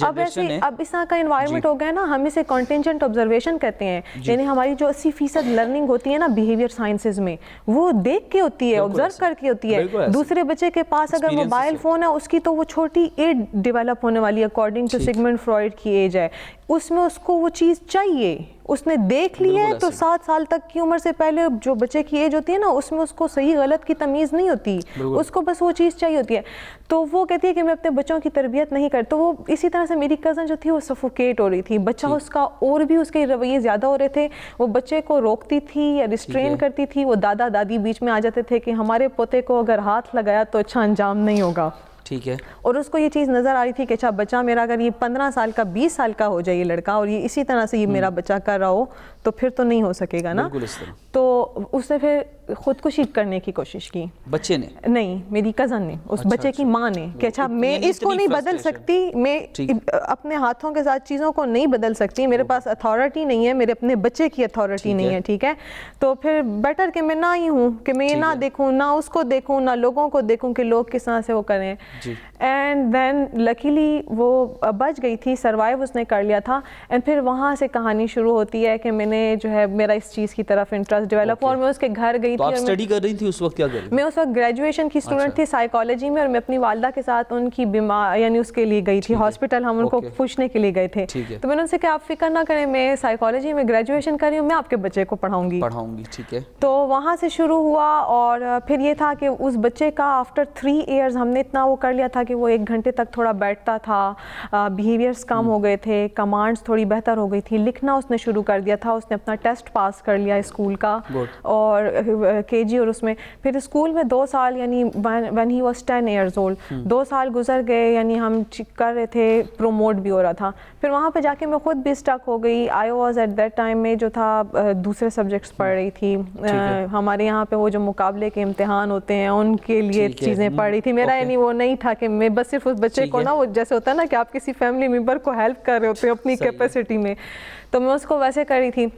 अब ऐसे अब इस तरह का इन्वायरमेंट हो गया ना, हम इसे कॉन्टिंजेंट ऑब्जर्वेशन कहते हैं, यानी हमारी जो 80% लर्निंग होती है ना बिहेवियर साइंसेज में, वो देख के होती है, ऑब्जर्व करके होती है। दूसरे बच्चे के पास अगर मोबाइल फ़ोन है, उसकी तो वो छोटी एज डेवलप होने वाली है अकॉर्डिंग टू सिगमंड फ्रॉइड की एज है, उसमें उसको वो चीज़ चाहिए, उसने देख ली है तो 7 साल तक की उम्र से पहले जो बच्चे की एज होती है ना, उसमें उसको सही गलत की तमीज़ नहीं होती, उसको बस वो चीज़ चाहिए होती है। तो वो कहती है कि मैं अपने बच्चों की तरबियत नहीं करती। तो वो इसी तरह से मेरी कज़न जो थी वो सफोकेट हो रही थी, बच्चा उसका और भी उसके रवैये ज़्यादा हो रहे थे, वो बच्चे को रोकती थी या रिस्ट्रेन करती थी, वो दादा दादी बीच में आ जाते थे कि हमारे पोते को अगर हाथ लगाया तो अच्छा अंजाम नहीं होगा। ठीक है। और उसको ये चीज़ नज़र आ रही थी कि अच्छा बच्चा मेरा अगर ये 15 साल का 20 साल का हो जाए ये लड़का और ये इसी तरह से ये मेरा बच्चा कर रहा हो तो फिर तो नहीं हो सकेगा ना। तो उसने फिर खुदकुशी करने की कोशिश की। बच्चे ने? नहीं, मेरी कज़न ने, उस बच्चे की माँ ने, कि अच्छा मैं इसको नहीं बदल सकती, मैं अपने हाथों के साथ चीज़ों को नहीं बदल सकती, मेरे पास अथॉरिटी नहीं है, मेरे अपने बच्चे की अथॉरिटी नहीं है, ठीक है, तो फिर बेटर कि मैं ना ही हूँ, कि मैं ये ना देखूँ, ना उसको देखूँ, ना लोगों को देखूँ कि लोग किस तरह से वो करें। एंड देन लकीली वो बच गई थी, सर्वाइव उसने कर लिया था। एंड फिर वहाँ से कहानी शुरू होती है कि मैंने जो है मेरा इस चीज़ की तरफ इंटरेस्ट डेवलप हुआ और मैं उसके घर गई। तो आप स्टडी कर रही थी उस वक्त? क्या कर रही थी? मैं उस वक्त ग्रेजुएशन की स्टूडेंट थी साइकोलॉजी में, और मैं अपनी वालदा के साथ उनकी बीमार यानी उसके लिए गई थी हॉस्पिटल, हम उनको पूछने के लिए गए थे। तो मैंने उनसे कहा आप फिक्र ना करें, मैं साइकोलॉजी में ग्रेजुएशन कर रही हूँ, मैं आपके बच्चे को पढ़ाऊँगी। ठीक है। तो वहाँ से शुरू हुआ और फिर ये था कि उस बच्चे का आफ्टर 3 इयर्स हमने इतना वो कर लिया था कि वो 1 घंटे तक थोड़ा बैठता था, बिहेवियर्स कम हो गए थे, कमांड्स थोड़ी बेहतर हो गई थी, लिखना उसने शुरू कर दिया था, उसने अपना टेस्ट पास कर लिया स्कूल का और केजी, और उसमें फिर स्कूल में 2 साल यानी when he was 10 years old 2 साल गुजर गए, यानी हम कर रहे थे, प्रोमोट भी हो रहा था। फिर वहाँ पे जाके मैं खुद भी स्टक हो गई। I was at that time में जो था दूसरे सब्जेक्ट्स पढ़ रही थी, हमारे यहाँ पे वो जो मुकाबले के इम्तिहान होते हैं उनके लिए चीज़ें पढ़ रही थी। मेरा यानी वो नहीं था कि मैं बस सिर्फ उस बच्चे को ना, वो जैसे होता है ना कि आप किसी फैमिली मेम्बर को हेल्प कर रहे होते हैं अपनी कैपेसिटी में, तो मैं उसको वैसे कर रही थी।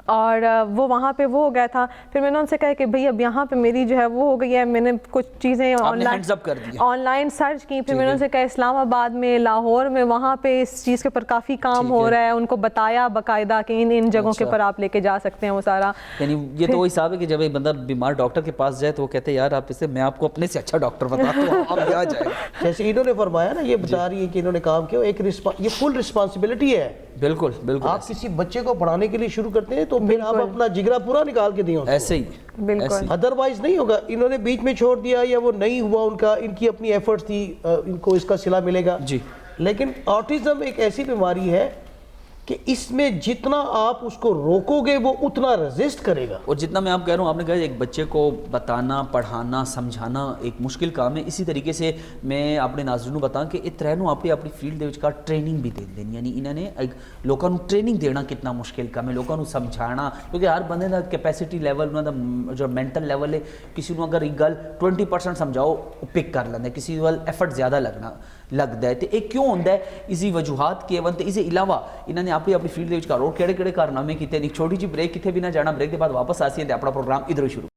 और वो वहाँ पे वो हो गया था। फिर मैंने उनसे कहा कि भाई अब यहाँ पे मेरी जो है वो हो गई है, मैंने कुछ चीज़ें ऑनलाइन सर्च की। फिर मैंने उनसे कहा इस्लामाबाद में, लाहौर में, वहाँ पे इस चीज़ के ऊपर काफ़ी काम हो रहा है, उनको बताया बाकायदा कि इन जगहों के ऊपर आप लेके जा सकते हैं वो सारा। यानी ये तो वही हिसाब है कि जब एक बंदा बीमार डॉक्टर के पास जाए तो वो कहते हैं यार आप इसे, मैं आपको अपने से अच्छा डॉक्टर बताता हूँ, आप आ जाए। जैसे इन्होंने फरमाया ना, ये बता रही है कि इन्होंने काम किया, एक ये फुल रिस्पॉन्सिबिलिटी है। बिल्कुल बिल्कुल। आप किसी बच्चे को पढ़ाने के लिए शुरू करते हैं तो फिर आप अपना जिगरा पूरा निकाल के दिए, ऐसे ही बिल्कुल, अदरवाइज नहीं होगा। इन्होंने बीच में छोड़ दिया या वो नहीं हुआ उनका, इनकी अपनी एफर्ट्स थी, इनको इसका सिला मिलेगा जी। लेकिन ऑटिज्म एक ऐसी बीमारी है कि इसमें जितना आप उसको रोकोगे वो उतना रेजिस्ट करेगा। और जितना मैं आप कह रहा हूँ, आपने कहा एक बच्चे को बताना, पढ़ाना, समझाना एक मुश्किल काम है। इसी तरीके से मैं अपने नाज़रीन को बताऊँ कि इतरैनों अपनी अपनी फील्ड ਦੇ ਵਿੱਚ का ट्रेनिंग भी दे देनी, यानी इन्होंने लोगों को ट्रेनिंग देना कितना मुश्किल काम है, लोगों को समझाना, क्योंकि हर बंदे का कैपेसिटी लेवल, उन्होंने जो मेंटल लेवल है, किसी को अगर एक गल 20% समझाओ पिक कर लेंगे, किसी वाल एफर्ट ज़्यादा लगता है। तो एक क्यों होता है, इसी वजूहत के वन, इसके अलावा इन्होंने अपनी अपनी फील्ड ਦੇ ਵਿੱਚ और ਕਿਹੜੇ कारनामे किए। एक छोटी जी ब्रेक, कितने भी ना जाना, ब्रेक के बाद वापस आसी है अपना प्रोग्राम इधर ही शुरू।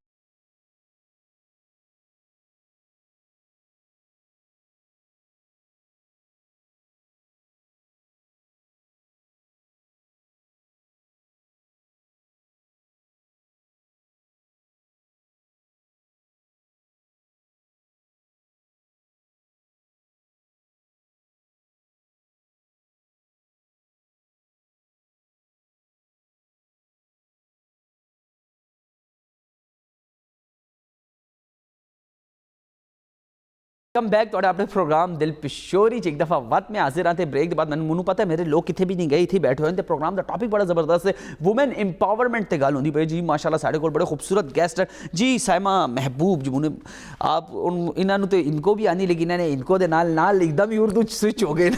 کم بیک تو اپنے پروگرام دل پشوری ایک دفعہ وقت میں حاضر آتے بریک کے بعد میں پتا ہے میرے لوگ کتنے بھی نہیں گئی تھی بیٹھے ہوئے تھے پروگرام دا ٹاپک بڑا زبردست ہے وومن امپاورمنٹ تے گل ہوندی پئی جی ماشاءاللہ ساڈے کول بڑے خوبصورت گیسٹ ہے جی سائمہ محبوب جی آپ انہاں نوں تے ان کو بھی آنی لیکن انہاں نے ان کو دے نال ایک دم ہی اردو سوئچ ہو گئے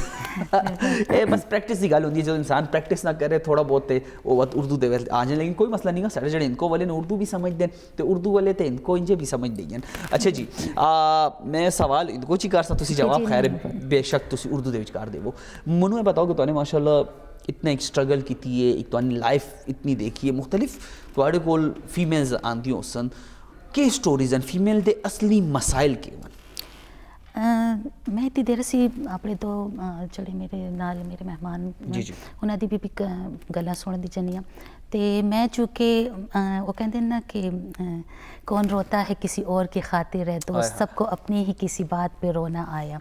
اے بس پریکٹس دی گل ہوندی ہے جب انسان پریکٹس نہ کرے تھوڑا بہت تے وہ اردو دے آ جائیں لیکن کوئی مسئلہ نہیں ہے ساڈے جڑے ان کو والے نے اردو بھی سمجھ دیں تے اردو والے تے ان کو انجے بھی سمجھ دیں. اچھا جی میں سوال ان کو چی کر سکتا تسی جواب خیر بے شک تسی اردو دے وچ کر دیو منو بتاؤ کہ تو نے ماشاءاللہ اتنا ایک سٹرگل کیتی ہے ایک تو لائف اتنی دیکھی ہے مختلف تواڈے کول فیمیلز آندیاں سن کہ سٹوریز ہیں فیمیل دے اصلی مسائل کے میں اتنی دیر سے اپنے دو جڑے میرے نال میرے مہمان انہاں دی بھی گلاں سن دی جنی تے میں چونکہ وہ کہتے ہیں نا کہ کون روتا ہے کسی اور کی خاطر ہے تو سب کو اپنی ہی کسی بات پہ رونا آیا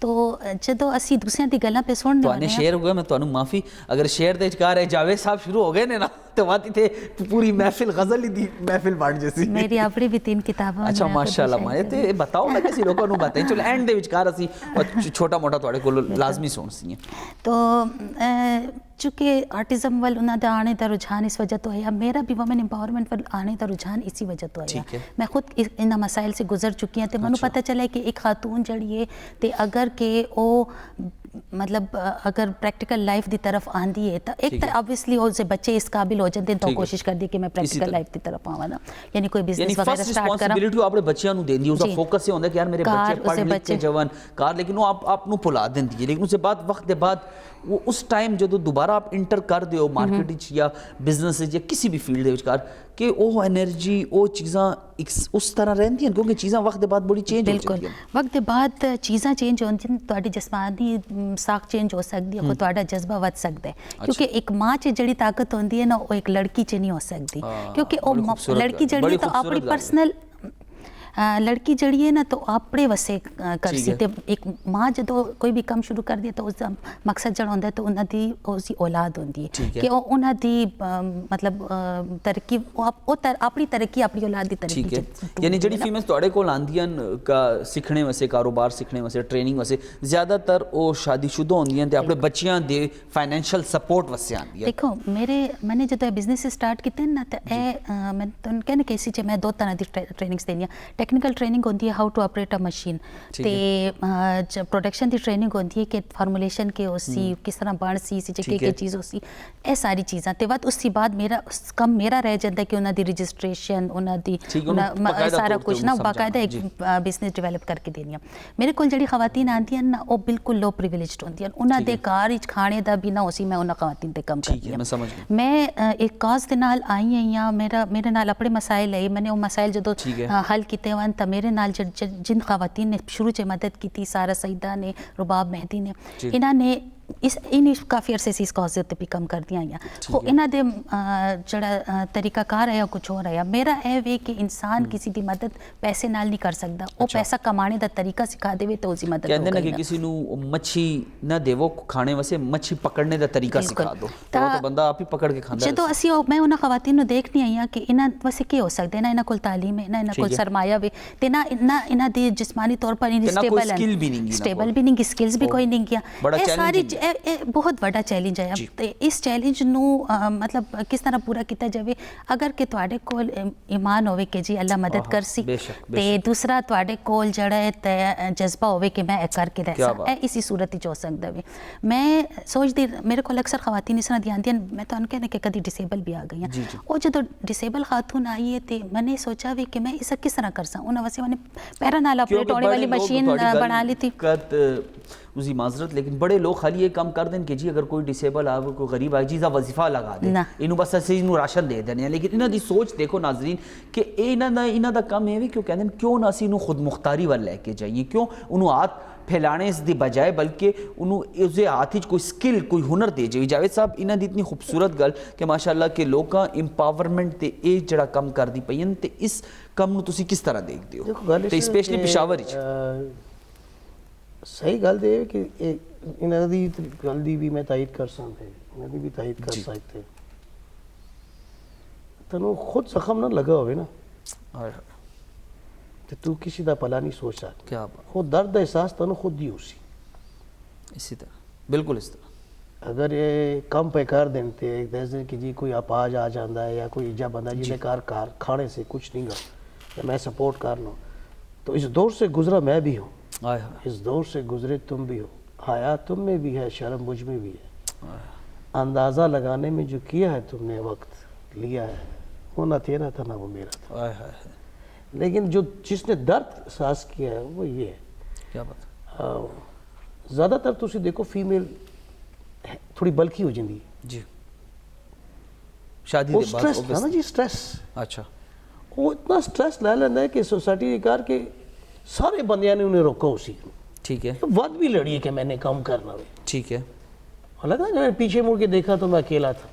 تو جدو اسی دوسرے دی گلاں پہ سن تو شعر ہو گیا میں تانوں معافی اگر شعر دے چکا رہے جاوید صاحب شروع ہو گئے نے نا تو واتی تھے پوری محفل غزل ہی دی محفل بن جیسی میری اپنی بھی 3 کتاباں اچھا ماشاءاللہ ماں تے بتاؤ نا کسی لوگوں نوں بتائیں چلو اینڈ دے وچکار اسی چھوٹا موٹا تواڈے کول لازمی سن سی ہیں تو چونکہ آرٹزم وال انہاں دا آنے دا رجحان اس وجہ تو ہے میرا بھی وومن امپاورمنٹ وال آنے دا رجحان اسی وجہ تو ہے میں خود ان مسائل سے گزر چکی ہیں تے منو پتہ چلا ہے کہ ایک خاتون جڑی ہے تے اگر کہ او مطلب اگر پریکٹیکل لائف دی طرف آندی ہے تو ایک تو obviously او سے بچے اس قابل ہو جاندے تو کوشش کر دی کہ میں پریکٹیکل لائف دی طرف آواں نا یعنی کوئی بزنس وغیرہ سٹارٹ کرا ریسپانسبلٹی اپنے بچیاں نو دیندی اس دا فوکس یہ ہوندا کہ یار میرے بچے پڑھ لکھ کے جوان کار لیکن وہ آپ نو بھلا دیندی ہے لیکن اس کے بعد وقت دے بعد وہ اس ٹائم جدو دوبارہ آپ انٹر کر دیو مارکیٹ وچ یا بزنس وچ یا کسی بھی فیلڈ دے وچ کار کہ او انرجی او چیزاں اس طرح رہندی ہیں کیونکہ چیزاں وقت دے بعد بڑی چینج ہو جاتی ہیں وقت دے بعد چیزاں چینج ہوندی ہیں تہاڈی جسمانی ساخت چینج ہو سکتی ہے خود تہاڈا جذبہ ود سکتا ہے کیونکہ ایک ماں چ جڑی طاقت ہوندی ہے نا وہ ایک لڑکی چ نہیں ہو سکتی کیونکہ او لڑکی جڑی ہے تو اپنی پرسنل لڑکی جڑی ہے نا تو اپنے وسے کر سی تے ایک ماں جدو کوئی بھی کام شروع کر دیا تو اس دا مقصد جڑا ہوندا ہے تو انہاں دی اسی اولاد ہوندی ہے کہ انہاں دی مطلب ترقی اپنی ترقی اپنی اولاد دی ترقی یعنی جڑی فیمیلز تواڈے کول آندیاں سیکھنے واسطے کاروبار سیکھنے واسطے ٹریننگ واسطے زیادہ تر او شادی شدہ ہوندیاں تے اپنے بچیاں دے فائنینشل سپورٹ واسطے آندیاں دیکھو میں نے جدو بزنس سٹارٹ کیتے نا تے میں تن کہنے کہ اسی میں 2 طرح دی ٹریننگز دینیاں ٹیکنیکل ٹریننگ ہوتی ہے how to operate a machine تے پروڈکشن دی ٹریننگ ہوتی ہے کہ فارمولیشن کے ہو سی کس طرح بن سی کہ چیز ہو سی اے ساری چیزاں تے بعد اس کے بعد میرا کم میرا رہ جاتا ہے کہ انہاں دی رجسٹریشن انہاں دی سارا کچھ نا باقاعدہ ایک بزنس ڈیولپ کر کے دینی میرے کول جڑی خواتین آندی ہیں نا وہ بالکل لو پریویلیجڈ ہوندی ہیں انہاں دے گھر وچ کھانے دا بھی نہ ہوسی میں انہاں خواتین تے کم کرتی ہوں میں ایک کاز دے نال آئی ہوں میرے نال اپنے مسائل ہے میں نے وہ مسائل جدو حل کیتے ون تا میرے نال جن خواتین نے شروع سے مدد کی تھی سارا سعیدہ نے رباب مہدی نے انہاں نے انہیں کافی عرصے سے اس کاز تے بھی کم کر دیا وہ انہاں دے جڑا طریقہ کار ہے کچھ ہو رہا میرا اے وے کہ انسان کسی دی مدد پیسے نال نہیں کر سکتا وہ پیسہ کمانے دا طریقہ سکھا دے تو اسی مدد کہندے نا کہ کسی نو مچھی نہ دیو کھانے واسے مچھی پکڑنے دا طریقہ سکھا دو تو بندہ آپ ہی پکڑ کے کھاندا ہے جدوں اسی میں انہاں خواتین نو دیکھنی آئی کہ انہاں واسے کی ہو سکدا ہے نہ انہاں کول تعلیم ہے نہ انہاں کول سرمایہ وے تے نہ انہاں دی جسمانی طور پر سٹیبل بھی نہیں سکلز بھی کوئی نہیں کیا اے ساری بہت بڑا چیلنج ہے تے اس چیلنج نو مطلب کس طرح پورا کیتا جاوے اگر کہ تواڈے کول ایمان ہوے کہ جی اللہ مدد کرسی تے دوسرا تواڈے کول جڑا ہے تے جذبہ ہوے کہ میں کر کے رہسا اے اسی صورت وچ ہو سکدا وے میں سوچدی میرے کول اکثر خواتین اس طرح دی آندیاں میں تانوں کہنا کہ کدی ڈسیبل بھی آ گئی ہیں او جدوں ڈسیبل خاتون آئی ہے تے میں نے سوچا وے کہ میں اس کس طرح کرساں انہاں واسطے میں نے پیرا نال آپریٹ ہونے والی مشین بنا لی تھی اسی معذرت لیکن بڑے لوگ خالی یہ کام کر دیں کہ جی اگر کوئی ڈسیبل آئے کوئی غریب آئے جیزا وظیفہ لگا دیں انہوں بس ایسے انہوں راشن دے دینے لیکن انہوں دی سوچ دیکھو ناظرین کہ انہوں دا کام ہے کیوں کہتے ہیں کیوں نہ اسی انہوں خود مختاری وال لے کے جائیے کیوں انہوں ہاتھ پھیلانے اس دی بجائے بلکہ انہوں اسے ہاتھ کوئی سکل کوئی ہنر دے جائے جاوید صاحب انہوں دی اتنی خوبصورت گل کہ ماشاءاللہ کہ لوکاں امپاورمنٹ تے اے جڑا کم کر دی پئین تے اس کم نو تسی کس طرح دیکھ دیو تے اسپیشلی پشاور وچ صحیح گل دے کہ انہاں دی گل دی بھی میں تائید کر سکتے انہاں دی بھی تائید کر سکتے تنوں خود زخم نہ لگا ہوئے نا کہ تو کسی دا بھلا نہیں سوچ سکتا. کیا بات, وہ درد احساس تینوں خود ہی اسی. اسی طرح, بالکل اس طرح. اگر یہ کم پہ کر دیتے جیسے کہ جی کوئی اپاج آ جاتا ہے یا کوئی ایجا بندہ جنہیں کار کھانے سے کچھ نہیں گا یا میں سپورٹ کرنا ہوں, تو اس دور سے گزرا میں بھی ہوں, آئے ہائے, اس دور سے گزرے تم بھی ہو, حیا تم میں بھی ہے, شرم مجھ میں بھی ہے. اندازہ لگانے میں جو کیا ہے تم نے وقت لیا ہے وہ نہ تیرا تھا نہ وہ میرا تھا. آئے ہائے, لیکن جو جس نے درد احساس کیا ہے وہ یہ ہے. کیا بات. زیادہ تر تسی دیکھو فیمیل تھوڑی بلکی ہو جاندی ہے. جی, شادی وہ کے بعد سٹریس تھا نا جی, سٹریس. اچھا, وہ اتنا سٹریس لے لینا ہے کہ سوسائٹی کار کے سارے بندیاں نے انہیں روکا اسی. ٹھیک ہے, ود بھی لڑی ہے کہ میں نے کام کرنا ہے. ٹھیک ہے, لگا میں پیچھے مڑ کے دیکھا تو میں اکیلا تھا.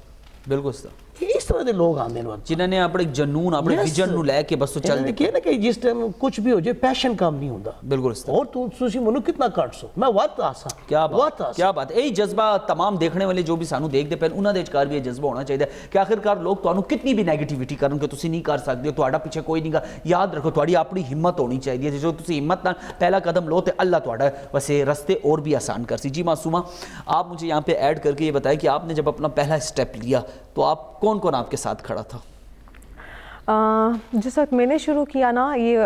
بالکل اس طرح. اس طرح دے لوگ آندے ہیں جنہوں نے اپنے جنون اپنے ویژن نو لے کے بس تو چل دے. کہ نا کہ جس ٹائم کچھ بھی ہو جائے پیشن کام نہیں ہوتا. بالکل اس طرح. اور تسی منو کتنا کٹ سو میں وقت آسا. کیا بات, کیا بات. یہی جذبہ تمام دیکھنے والے جو بھی سانو دیکھتے پہ انہاں دے وچکار بھی یہ جذبہ ہونا چاہیے کہ آخرکار لوگ تانوں کتنی بھی نیگیٹیوٹی کرن کہ تسی نہیں کر سکتے, تہاڈا پیچھے کوئی نہیں گا. یاد رکھو تہاڈی اپنی ہمت ہونی چاہیے, جو تسی ہمت نال پہلا قدم لو تے اللہ تہاڈا ویسے رستے اور بھی آسان کر سی. جی معصومہ, آپ مجھے یہاں پہ ایڈ کر کے یہ بتائیں کہ آپ نے جب اپنا پہلا اسٹیپ لیا تو آپ کون کون آپ کے ساتھ کھڑا تھا؟ جس وقت میں نے شروع کیا نا یہ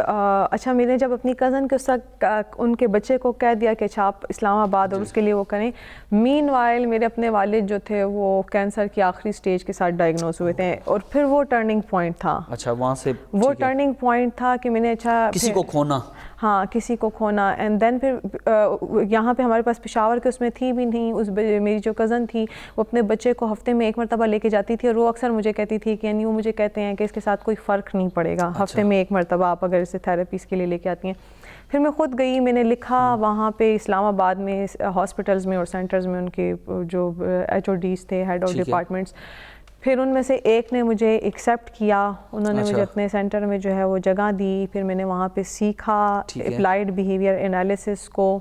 اچھا, میں نے جب اپنی کزن کے اس وقت ان کے بچے کو کہہ دیا کہ اچھا آپ اسلام آباد اور اس کے لیے وہ کریں, مین وائل میرے اپنے والد جو تھے وہ کینسر کی آخری سٹیج کے ساتھ ڈائگنوز ہوئے تھے, اور پھر وہ ٹرننگ پوائنٹ تھا. اچھا, وہاں سے وہ ٹرننگ پوائنٹ تھا کہ میں نے اچھا کسی کو کھونا. ہاں, کسی کو کھونا. اینڈ دین پھر یہاں پہ ہمارے پاس پشاور کے اس میں تھی بھی نہیں. اس میری جو کزن تھی وہ اپنے بچے کو ہفتے میں ایک مرتبہ لے کے جاتی تھی, اور وہ اکثر مجھے کہتی تھی کہ یعنی وہ مجھے کہتے ہیں کہ اس کے ساتھ کوئی فرق نہیں پڑے گا, ہفتے میں ایک مرتبہ آپ اگر اسے تھیراپیز کے لیے لے کے آتی ہیں. پھر میں خود گئی, میں نے لکھا وہاں پہ اسلام آباد میں ہاسپٹلز میں اور سینٹرز میں ان کے جو ایچ او ڈیز تھے, ہیڈ آف ڈپارٹمنٹس, پھر ان میں سے ایک نے مجھے ایکسیپٹ کیا, انہوں نے مجھے اپنے سینٹر میں جو ہے وہ جگہ دی. پھر میں نے وہاں پہ سیکھا اپلائیڈ بیہیویئر انالیسس کو,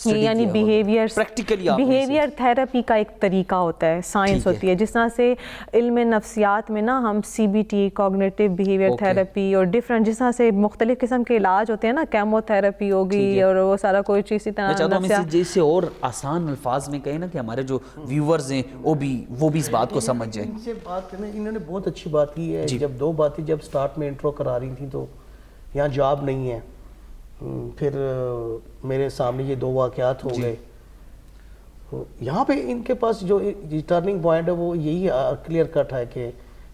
یعنی بیہیویئر تھیراپی کا ایک طریقہ ہوتا ہے, سائنس ہوتی ہے. جس طرح سے علم نفسیات میں نا ہم C B T, cognitive behaviour therapy, اور ڈفرینٹ جس طرح سے مختلف قسم کے علاج ہوتے ہیں نا, کیمو تھیراپی ہوگی اور وہ سارا کوئی چیز. اسی طرح جیسے اور آسان الفاظ میں کہیں نا کہ ہمارے جو ویورز ہیں وہ بھی اس بات کو سمجھ جائیں. ان سے بات کرنا, انہوں نے بہت اچھی بات کی ہے. جب دو باتیں جب سٹارٹ میں انٹرو کرا رہی تھیں تو یہاں جاب نہیں ہے, پھر میرے سامنے یہ دو واقعات ہو گئے. یہاں پہ ان کے پاس جو ٹرننگ پوائنٹ ہے وہ یہی کلیئر کٹ ہے کہ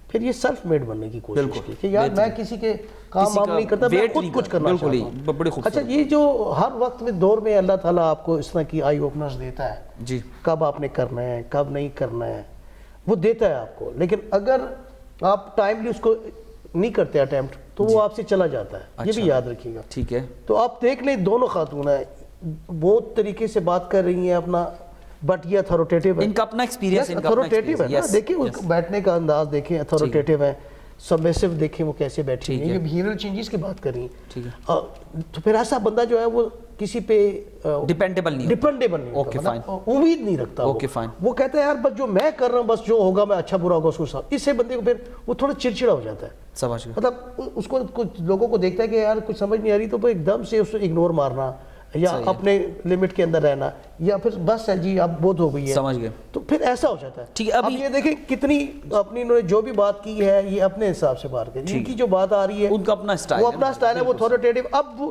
پھر یہ سیلف میڈ بننے کی کوشش کی کہ یار میں کسی کے کام وام نہیں کرتا, میں خود کچھ کرنا چاہتا ہوں. اچھا, یہ جو ہر وقت میں دور میں اللہ تعالیٰ آپ کو اس طرح کی آئی اوپنرز دیتا ہے, جی کب آپ نے کرنا ہے کب نہیں کرنا ہے وہ دیتا ہے آپ کو. لیکن اگر آپ ٹائملی اس کو نہیں کرتے اٹیمپٹ تو وہ آپ سے چلا جاتا ہے, یہ بھی یاد رکھیے گا. ٹھیک ہے, تو آپ دیکھ لیں دونوں خاتون ہیں, بہت طریقے سے بات کر رہی ہیں اپنا, بٹ یہ اتھارٹیٹیو ہے, ان کا اپنا ایکسپیرینس, اتھارٹیٹیو ہے نا. دیکھیں بیٹھنے کا انداز دیکھیں, اتھارٹیٹیو ہے. سبمیسو دیکھیں وہ کیسے بیٹھی ہیں, یہ بیہیویئرل چینجز کی بات کر رہی ہیں. تو پھر ایسا بندہ جو ہے وہ کسی پہ ڈیپینڈیبل نہیں ہوتا, امید نہیں رکھتا. وہ کہتا ہے یار بس جو میں کر رہا ہوں بس جو ہوگا میں اچھا برا ہوگا اس کو ساتھ. اس سے بندے کو پھر وہ تھوڑا چڑچڑا ہو جاتا ہے. مطلب اس کو کچھ لوگوں کو دیکھتا ہے کہ یار کچھ سمجھ نہیں آ رہی تو ایک دم سے اس کو اگنور مارنا یا اپنے لمٹ کے اندر رہنا, یا پھر بس ہے جی اب بہت ہو گئی ہے, سمجھ گئے, تو پھر ایسا ہو جاتا ہے. اب یہ دیکھیں کتنی اپنی انہوں نے جو بھی بات کی ہے یہ اپنے حساب سے بات کی, ان کی جو بات آ رہی ہے ان کا اپنا اسٹائل, وہ اپنا اسٹائل ہے, وہ اتھارٹیٹیو. اب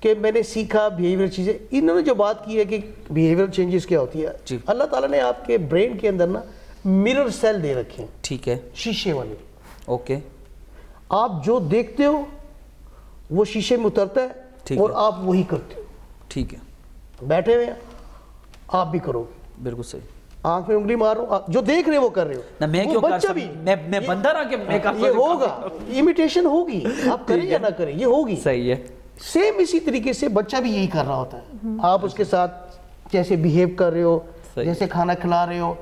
کہ میں نے سیکھا بیہیویئر چیزیں, انہوں نے جو بات کی ہے کہ بیہیویئر چینجز کیا ہوتی ہے, اللہ تعالیٰ نے آپ کے برین کے اندر نا مرر سیل دے رکھے ہیں. ٹھیک ہے, شیشے والے. اوکے, آپ جو دیکھتے ہو وہ شیشے میں اترتا ہے اور آپ وہی کرتے ہو. ٹھیک ہے, بیٹھے ہوئے آپ بھی کرو گے, بالکل صحیح. آنکھ میں انگلی مارو, جو دیکھ رہے وہ کر رہے ہو. میں کیوں کر سکتا ہوں, میں بندہ رہا کہ میں کر سکتا ہوں. یہ ہوگا, امیٹیشن ہوگی, آپ کریں یا نہ کریں یہ ہوگی. صحیح ہے. سیم اسی طریقے سے بچہ بھی یہی کر رہا ہوتا ہے. آپ اس کے ساتھ جیسے بیہیو کر رہے ہو, جیسے کھانا کھلا رہے ہو,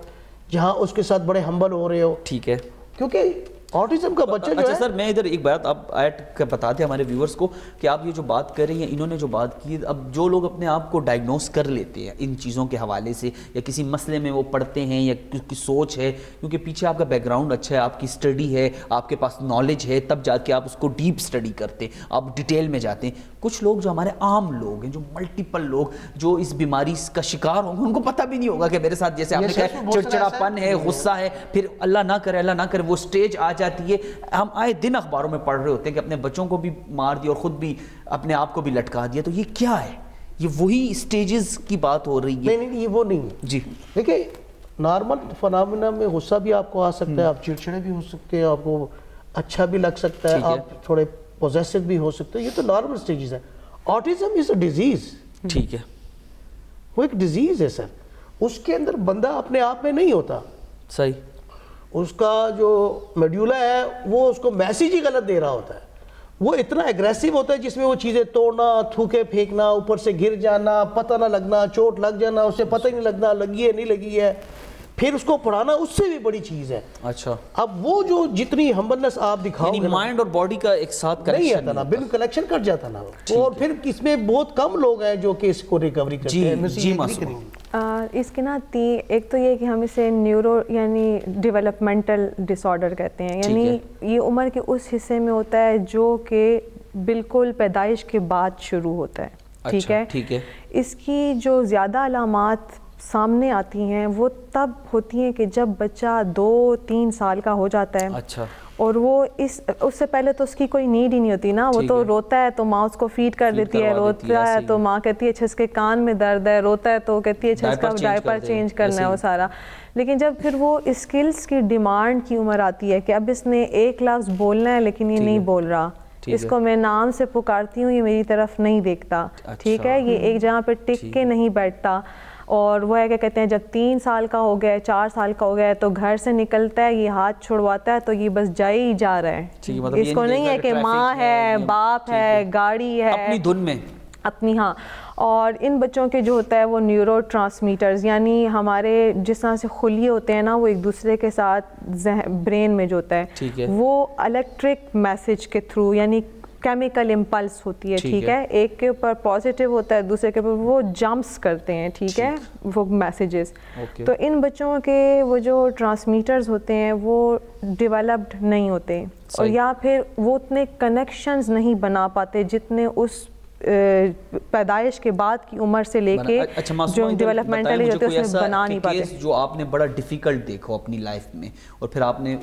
جہاں اس کے ساتھ بڑے ہمبل ہو رہے ہو. ٹھیک ہے, کیونکہ ऑटिज्म का बच्चा जो अच्छा है, सर, मैं इधर एक बात आप ऐड कर बता दें हमारे व्यूअर्स को कि आप ये जो बात कर रही हैं, इन्होंने जो बात की, अब जो लोग अपने आप को डायग्नोस कर लेते हैं इन चीज़ों के हवाले से, या किसी मसले में वो पढ़ते हैं या की सोच है, क्योंकि पीछे आपका बैकग्राउंड अच्छा है, आपकी स्टडी है, आपके पास नॉलेज है, तब जाके आप उसको डीप स्टडी करते हैं, आप डिटेल में जाते हैं। कुछ लोग जो हमारे आम लोग हैं, जो मल्टीपल लोग जो इस बीमारी का शिकार होंगे, उनको पता भी नहीं होगा कि मेरे साथ जैसे आपने कहा चिड़चिड़ापन है, गुस्सा है, फिर अल्लाह ना करे वो स्टेज आ जाती है। हम आए दिन अखबारों में पढ़ रहे होते हैं कि अपने बच्चों को भी मार दिया और ख़ुद भी अपने आप को भी लटका दिया। तो ये क्या है? ये वही स्टेजेस की बात हो रही है? नहीं, ये वो नहीं है जी। देखिए, नॉर्मल फिनोमेना में गुस्सा भी आपको आ सकता है, आप चिड़चिड़े भी हो सकते हैं, आपको अच्छा भी लग सकता है, आप थोड़े पोजेसिव भी हो सकते हैं, ये तो नॉर्मल स्टेजेस है। ऑटिज्म इज अ डिजीज, ठीक है, वो एक डिजीज है सर, उसके अंदर बंदा अपने आप में नहीं होता, सही, उसका जो मेड्यूला है वो उसको मैसेज ही गलत दे रहा होता है। वो इतना एग्रेसिव होता है जिसमें वो चीज़ें तोड़ना, थूके फेंकना, ऊपर से गिर जाना, पता ना लगना, चोट लग जाना, उसे पता ही नहीं लगना लगी है नहीं लगी है, फिर उसको पढ़ाना उससे भी बड़ी चीज़ है। अच्छा, अब वो जो जितनी हम्बलनेस आप दिखाओगे, माइंड और बॉडी का एक साथ नहीं कनेक्शन आता ना, बिल्कुल कलेक्शन कट जाता ना। और फिर इसमें बहुत कम लोग हैं जो कि इसको रिकवरी करते हैं। जी मासूम, इसके ना एक तो ये कि हम इसे न्यूरो यानी डेवलपमेंटल डिसऑर्डर कहते हैं, यानी ये उम्र के उस हिस्से में होता है जो कि बिल्कुल पैदाइश के बाद शुरू होता है। ठीक है, ठीक है। इसकी जो ज़्यादा अलामात सामने आती हैं वो तब होती हैं कि जब बच्चा 2-3 साल का हो जाता है। अच्छा, और वो उससे पहले तो उसकी कोई नीड ही नहीं होती ना, वो तो रोता है तो माँ उसको फीड कर देती है, रोता है तो माँ कहती है अच्छा इसके कान में दर्द है, रोता है तो कहती है अच्छा इसका डायपर चेंज करना है, वो सारा। लेकिन जब फिर वो स्किल्स की डिमांड की उम्र आती है कि अब इसने एक लफ्ज़ बोलना है लेकिन ये नहीं बोल रहा, इसको मैं नाम से पुकारती हूँ ये मेरी तरफ नहीं देखता, ठीक है, ये एक जगह पे टिक के नहीं बैठता, और वो है क्या कहते हैं जब 3 साल का हो गया, 4 साल का हो गया तो घर से निकलता है, ये हाथ छुड़वाता है तो ये बस जा ही जा रहा है, इसको नहीं है कि माँ है, बाप है, गाड़ी है, अपनी धुन में अपनी। हाँ, और इन बच्चों के जो होता है वो न्यूरो ट्रांसमीटर्स यानी हमारे जिस तरह से खुलिए होते हैं ना, वो एक दूसरे के साथ ब्रेन में जो होता है वो इलेक्ट्रिक मैसेज के थ्रू यानी केमिकल इम्पल्स होती है, ठीक है, एक के ऊपर पॉजिटिव होता है, दूसरे के ऊपर वो जंप्स करते हैं, ठीक है, वो मैसेजेस। तो इन बच्चों के वो जो ट्रांसमीटर्स होते हैं वो डेवलप्ड नहीं होते, और या फिर वो उतने कनेक्शंस नहीं बना पाते जितने उस पैदाइश के बाद की उम्र से लेके जो डेवलपमेंटली होते हैं उसमें बना नहीं पाते। जो आपने बड़ा डिफिकल्ट देखो अपनी लाइफ में और फिर आपने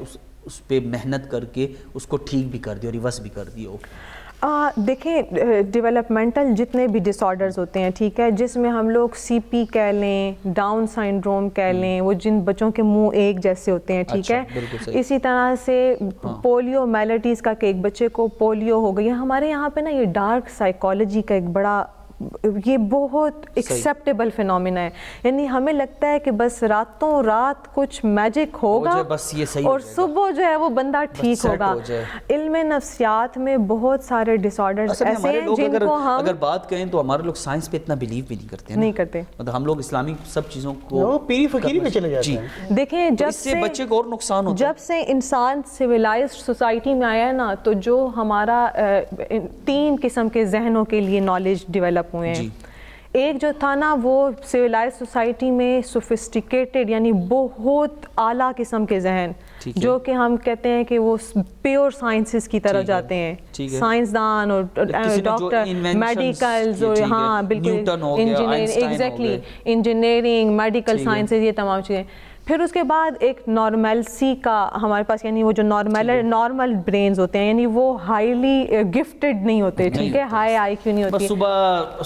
उस पे मेहनत करके उसको ठीक भी कर दिया, रिवर्स भी कर दिया। देखें, डेवलपमेंटल जितने भी डिसऑर्डर्स होते हैं, ठीक है, जिसमें हम लोग सीपी कह लें, डाउन सिंड्रोम कह लें, वो जिन बच्चों के मुंह एक जैसे होते हैं, ठीक है, इसी तरह से पोलियो मैलिटीज़ का कि एक बच्चे को पोलियो हो गई, हमारे यहाँ पे ना ये डार्क साइकोलॉजी का एक बड़ा ये बहुत एक्सेप्टेबल फिनोमिना है, यानी हमें लगता है कि बस रातों रात कुछ मैजिक होगा बस ये सही और सुबह जो है वो बंदा ठीक होगा। इल्म नफ्सियात में बहुत सारे डिसऑर्डर्स ऐसे हैं जिनको हम अगर बात करें तो हमारे लोग साइंस पे इतना बिलीव भी नहीं करते, नहीं करते, मतलब हम लोग इस्लामिक सब चीज़ों को पीरी फकीरी में चले जाते हैं। देखें, जब से बच्चे को और नुकसान होता है, जब से इंसान सिविलाइज्ड सोसाइटी में आया है ना, तो जो हमारा 3 किस्म के जहनों के लिए नॉलेज डेवलप हुए हैं। एक जो था ना वो सिविलाइज सोसाइटी में सोफिस्टिकेटेड यानी बहुत आला किस्म के जहन, जो कि हम कहते हैं कि वो प्योर साइंसेस की तरफ जाते हैं, साइंसदान और डॉक्टर, मेडिकल्स और हाँ बिल्कुल इंजीनियरिंग, मेडिकल साइंसेज, ये तमाम चीज़ें। फिर उसके बाद एक नॉर्मलसी का हमारे पास यानी वो जो नॉर्मल ब्रेन्स होते हैं यानी वो हाईली गिफ्टेड नहीं होते, ठीक है, हाई आईक्यू नहीं होती, सुबह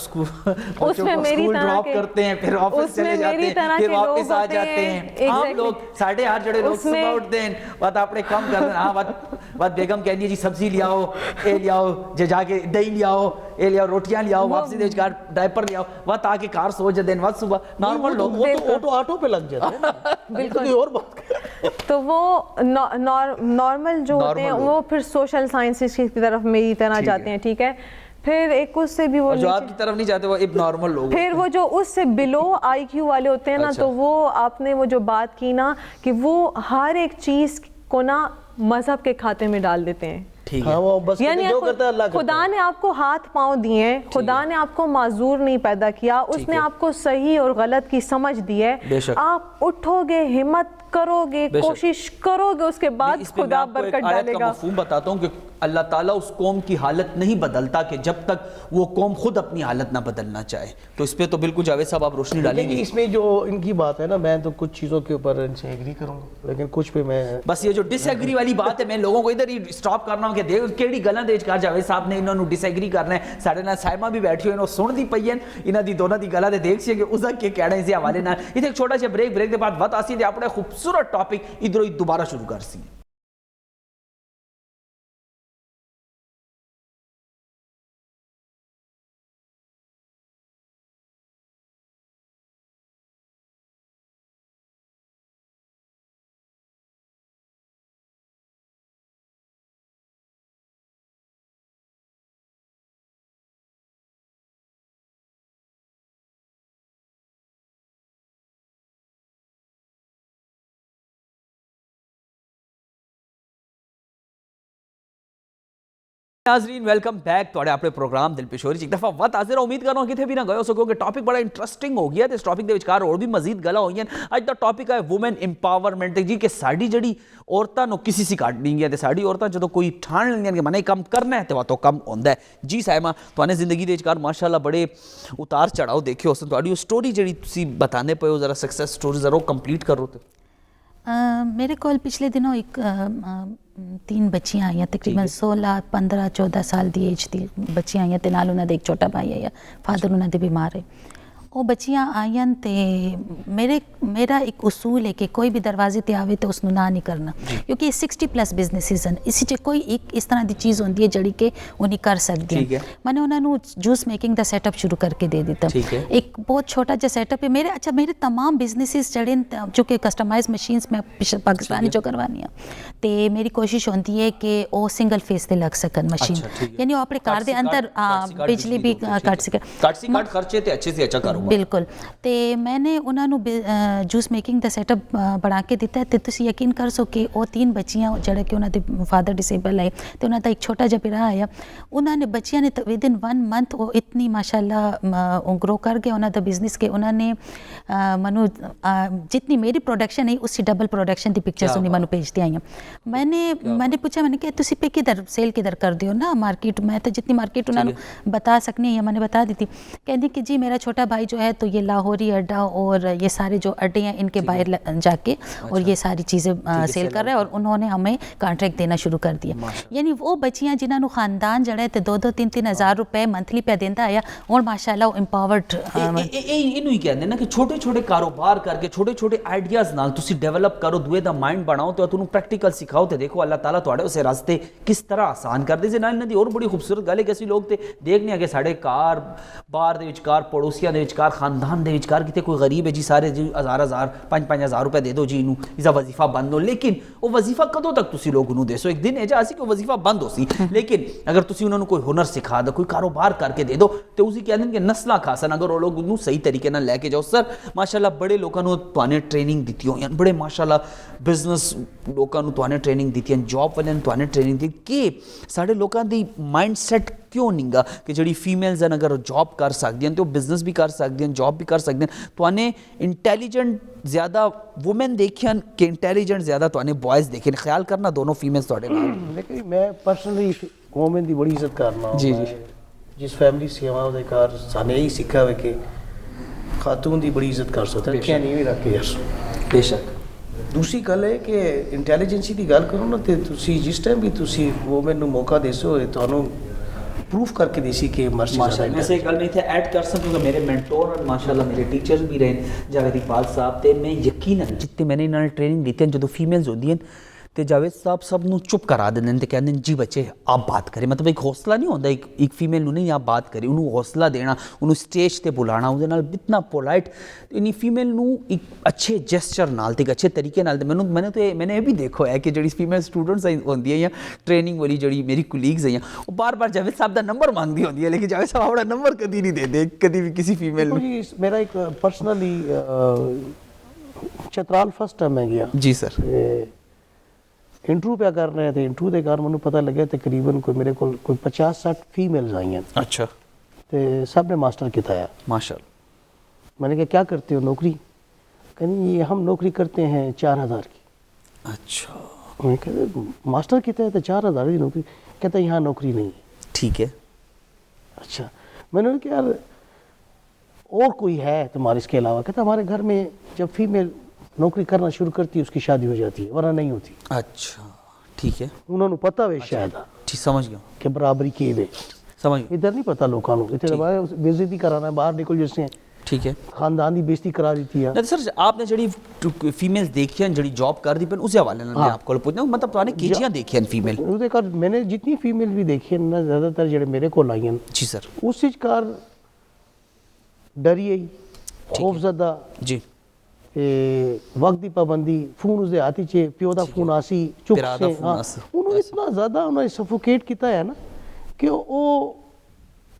उसमें मेरी तरह के करते हैं, फिर ऑफिस चले जाते हैं, फिर वापस आ जाते हैं, हम लोग 8:30 जड़े लोग सुबह उठते हैं, बात आपने कम कर देना, हाँ बात बेगम कहनी है जी सब्जी ले आओ, ए ले आओ, जे जाके दही ले आओ, ए ले आओ, रोटियां ले आओ, वापसी दे कार डायपर ले आओ, वत आके कार सो जाते हैं, वत सुबह नॉर्मल लोग वो तो ऑटो पे लग जाते हैं बिल्कुल और बात तो वो नॉर्मल जो होते हैं वो फिर सोशल साइंसेस की तरफ मेरी तरह जाते हैं, ठीक है, फिर एक उससे भी वो जो आपकी तरफ नहीं जाते वो एक नॉर्मल लोग, फिर वो जो उससे बिलो आईक्यू वाले होते हैं ना, तो वो आपने वो जो बात की ना कि वो हर एक चीज़ को ना मजहब के खाते में डाल देते हैं। ठीक हाँ है, वो बस यानी जो करता है अल्लाह करता खुदा ने आपको हाथ पांव दिए हैं, खुदा ने आपको माजूर नहीं पैदा किया, उसने आपको सही और गलत की समझ दी है। बेशक। आप उठोगे, हिम्मत करोगे, बेशक। कोशिश करोगे, उसके बाद इस पे मैं खुदा आपको एक बरकत आयत का डालेगा। मफहूम बताता हूँ कि अल्लाह ताला उस कौम की हालत नहीं बदलता कि जब तक वो कौम खुद अपनी हालत ना बदलना चाहे। तो इस पे तो बिल्कुल जावेद साहब आप रोशनी है। डालेंगे। इसमें जो इनकी बात है ना, मैं तो कुछ चीज़ों के ऊपर इनसे एग्री करूँगा, लेकिन कुछ पे मैं बस ये जो डिसएग्री वाली बात है, मैं लोगों को इधर ही स्टॉप करना हूं कि देख केड़ी गल्लां दे विचकार जावेद साहब ने इन्होंने डिसएग्री करना है। साडे नाल साइमा भी बैठी हो, इन्हों सुनदी पई हैं इन्हां दी दोनों दी गल्लां दे देख सी कि उसदा के कहना इस हवाले नाल। इथे एक छोटा जिहा ब्रेक दे बाद वत आसी ते अपने खूबसूरत टॉपिक इधरों ही दोबारा शुरू कर सी। नाज़रीन वेलकम बैक तुहाडे अपने प्रोग्राम दिल पिशोरी च एक दफ़ा वत हाजिर उम्मीद कर रहा हूँ कितने भी ना गए सको कि टॉपिक बड़ा इंटरेस्टिंग हो गया। इस टॉपिक के विचकार और भी मजीद गल्लां होईयां। अज दा टॉपिक है वुमेन इंपावरमेंट जी कि साडी जड़ी औरतां नूं किसी सिखा नहीं है, साडी औरतां जदों कोई ठाण लैंदियां कि मने कम करना है तो वह तो कम होंदा है। जी साहिमा तुहाने जिंदगी दे विचकार माशाअल्लाह बड़े उतार चढ़ाव देखे हो, तुहाडी स्टोरी जड़ी तुसी बताने पे हो, जरा सक्सेस स्टोरी जरूर कंप्लीट करो। तो मेरे कोल पिछले दिनों एक 3 बच्चियां आईयां, तकरीबन 16, 15, 14 साल दी एज दी बच्चियां आईयां ते नाल उन्हां दे एक छोटा भाई है, फादर उन्हां दे बीमार है। वो बच्चियां आईयां ते मेरा एक उसूल है कि कोई भी दरवाजे ते आवे तो उसनूं ना नहीं करना, क्योंकि 60+ बिजनेसिस हैं, इसी च कोई एक इस तरह की चीज़ होंदी है जड़ी कि उन्हें कर सकती है। मैंने उन्होंने जूस मेकिंग का सेटअप शुरू करके दे दिता, एक बहुत छोटा जो सेटअप है मेरे। अच्छा मेरे तमाम बिजनेसिस जड़े चूँकि कस्टमाइज मशीन्स में पाकिस्तानी जो करवानी तो मेरी कोशिश होती है कि वो सिंगल फेस से लग सकन मशीन, यानी वो अपने घर के अंदर बिजली भी कट सके, खर्चे ते अच्छे से अच्छा करो। बिल्कुल। तो मैंने उन्होंने जूस मेकिंग का सेटअप बना के दिता है। तो तुसी यकीन कर सो कि वो 3 बच्चियां जड़े कि उन्होंने फादर डिसेबल है तो उन्होंने एक छोटा जिहा भरा आया, उन्होंने बच्चियां ने विद इन 1 मंथ वो इतनी माशाल्लाह ग्रो कर गया उन्होंने बिजनेस के। उन्होंने मनु जितनी मेरी प्रोडक्शन है उससे डबल प्रोडक्शन की पिक्चर्स उन्हें मनु भेजती आई। मैंने पूछा, मैंने कहा तुसी पे किधर सेल किधर कर दियो ना मार्केट में, तो जितनी मार्केट उन्होंने बता सकनी है मैंने बता दी थी। कहती कि जी मेरा छोटा भाई जो है तो ये लाहौरी अड्डा और ये सारे जो अड्डे हैं इनके बाहर जाके और ये सारी चीज़ें सेल कर रहे हैं, और उन्होंने हमें कॉन्ट्रैक्ट देना शुरू कर दिया। यानी वो बच्चियां जिन्होंने ख़ानदान जड़ा है तो 2-2, 3-3 हज़ार रुपए मंथली पे देता आया और माशाल्लाह इंपावर्ड इनू ही कहते ना कि छोटे छोटे कारोबार करके छोटे छोटे आइडियाज़ नाल तुसी डेवलप करो, दुए दा माइंड बनाओ तो तुहानू प्रैक्टिकल सिखाओ तो देखो अल्लाह ताला तुहाडे उस रास्ते किस तरह आसान कर दे। नाल इन्हां दी और बड़ी खूबसूरत गल है कि असीं लोग ते देखने कि साडे कार बार दे विचकार पड़ोसियां दे विचकार खानदान दे विचकार किते कोई गरीब है जी सारे जी 1000 5-5 हज़ार रुपए दे दो जी इनू इसका वजीफा बंद हो, लेकिन वो वजीफा कदों तक तुसी लोग उन्होंने देसो, एक दिन है जा कि वजीफा बंद हो सी। लेकिन अगर तुसी उन्होंने कोई हुनर सिखा दो, कोई कारोबार करके दे दो तो उसी कहते हैं कि नस्लां खासन अगर वो लोग उन्होंने सही तरीके नाल लैके जाओ। सर माशाल्लाह बड़े लोगों ने तुहाने ट्रेनिंग दी हुई, बड़े माशाल्लाह बिजनेस लोगों ने तुहाने ट्रेनिंग दी, जॉब वाले ने तुहाने ट्रेनिंग दी कि साढ़े लोगों दी माइंड सैट क्यों नहीं गा कि जड़ी फीमेल्स हैं अगर जॉब कर सकती हैं तो बिजनेस भी कर सकती हैं, जॉब भी कर सकते हैं। तुहाने इंटैलीजेंट ज़्यादा वुमेन देखिए कि इंटैलीजेंट ज़्यादा तुहाने बॉयज़ देखे, ख्याल करना दोनों फीमेल्स तुहाडे नाल। लेकिन मैं पर्सनली वुमेन की बड़ी इज्जत करना जी जी जिस फैमिली सेवा ਉਹਦੇ ਘਰ साने यही सीखा है कि खातून की बड़ी इज्जत कर सकते हैं, क्या नहीं भी रख के यार बेशक। दूसरी गल है कि इंटैलीजेंसी की गल करो ना तो तुसी जिस टाइम भी तुसी वुमेन ਨੂੰ मौका देसो ਤੁਹਾਨੂੰ प्रूफ करके देसी कि मर्जी माशाल्लाह मैं से गल नहीं थे ऐड कर सकूँ क्योंकि मेरे मेंटोर और माशाल्लाह मेरे टीचर्स भी रहे जावेद इकबाल साहब ते मैं यकीनन जितने मैंने इन्होंने ट्रेनिंग दी थी जो फीमेल्स होती हैं तो जावेद साहब सब नू चुप करा देंगे तो कहते हैं जी बच्चे आप बात करें, मतलब एक हौसला नहीं होता एक फीमेल नू नहीं आप बात करें, उन्होंने हौसला देना, उन्होंने स्टेज पर बुलाना, उहदे नाल इतना पोलाइट इन्हीं फीमेल नू एक अच्छे जेस्चर नाल एक अच्छे तरीके नाल मैंने ये भी देखो है कि जी फीमेल स्टूडेंट्स होंगी या ट्रेनिंग वाली जी मेरी कुलीग्स हैं वो बार बार जावेद साहब का नंबर मांगती होंगी है, लेकिन जावेद साहब अपना नंबर कभी नहीं देते कभी भी किसी फीमेल। मेरा एक पर्सनली चतराल फर्स्ट टाइम मैं गया जी सर انٹرویو پہ کر رہے تھے, انٹرویو دے کر مجھے پتہ لگا تقریباً کوئی میرے کو کوئی 50-60 فیمیلز آئی ہیں, اچھا تے سب نے ماسٹر کیتا ہے. ماشاء اللہ. میں نے کہا کیا کرتے ہو نوکری؟ کہنی یہ ہم نوکری کرتے ہیں 4000 کی. اچھا میں کہا ماسٹر کیتا ہے تو 4000 کی نوکری. کہتا ہے یہاں نوکری نہیں ہے. ٹھیک ہے. اچھا میں نے کہا یار اور کوئی ہے تمہارے اس کے علاوہ؟ کہتا ہمارے گھر میں جب فیمیل نوکری کرنا شروع کرتی ہے اس کی شادی ہو جاتی ہے, ورنہ نہیں ہوتی. اچھا ٹھیک ہے. انہوں نے پتہ ہے شاید ٹھیک سمجھ گیا کہ برابری کی دے, سمجھ گیا. ادھر نہیں پتہ لوگوں کو, ادھر بےزتی کرانا ہے, باہر نکل جیسے ہیں ٹھیک ہے. خاندان دی بےزتی کرا دیتی ہے. نہیں سر آپ نے جڑی فیمیلز دیکھی ہیں جڑی جاب کر دی پن اس حوالے نال میں آپ کو پوچھنا مطلب تو نے کیجیاں دیکھی ہیں فیمیل. وہ دیکھا میں نے جتنی فیمیل بھی دیکھی ہیں نا زیادہ تر جڑے میرے کو آئی ہیں جی سر. اس وچ کار ڈری آئی, خوف زدہ, جی وقت دی پابندی, فون اس دے ہاتھ چ پیو دا فون آسی چک سے, انہوں اتنا زیادہ انہوں نے سفوکیٹ کیتا ہے نا کہ وہ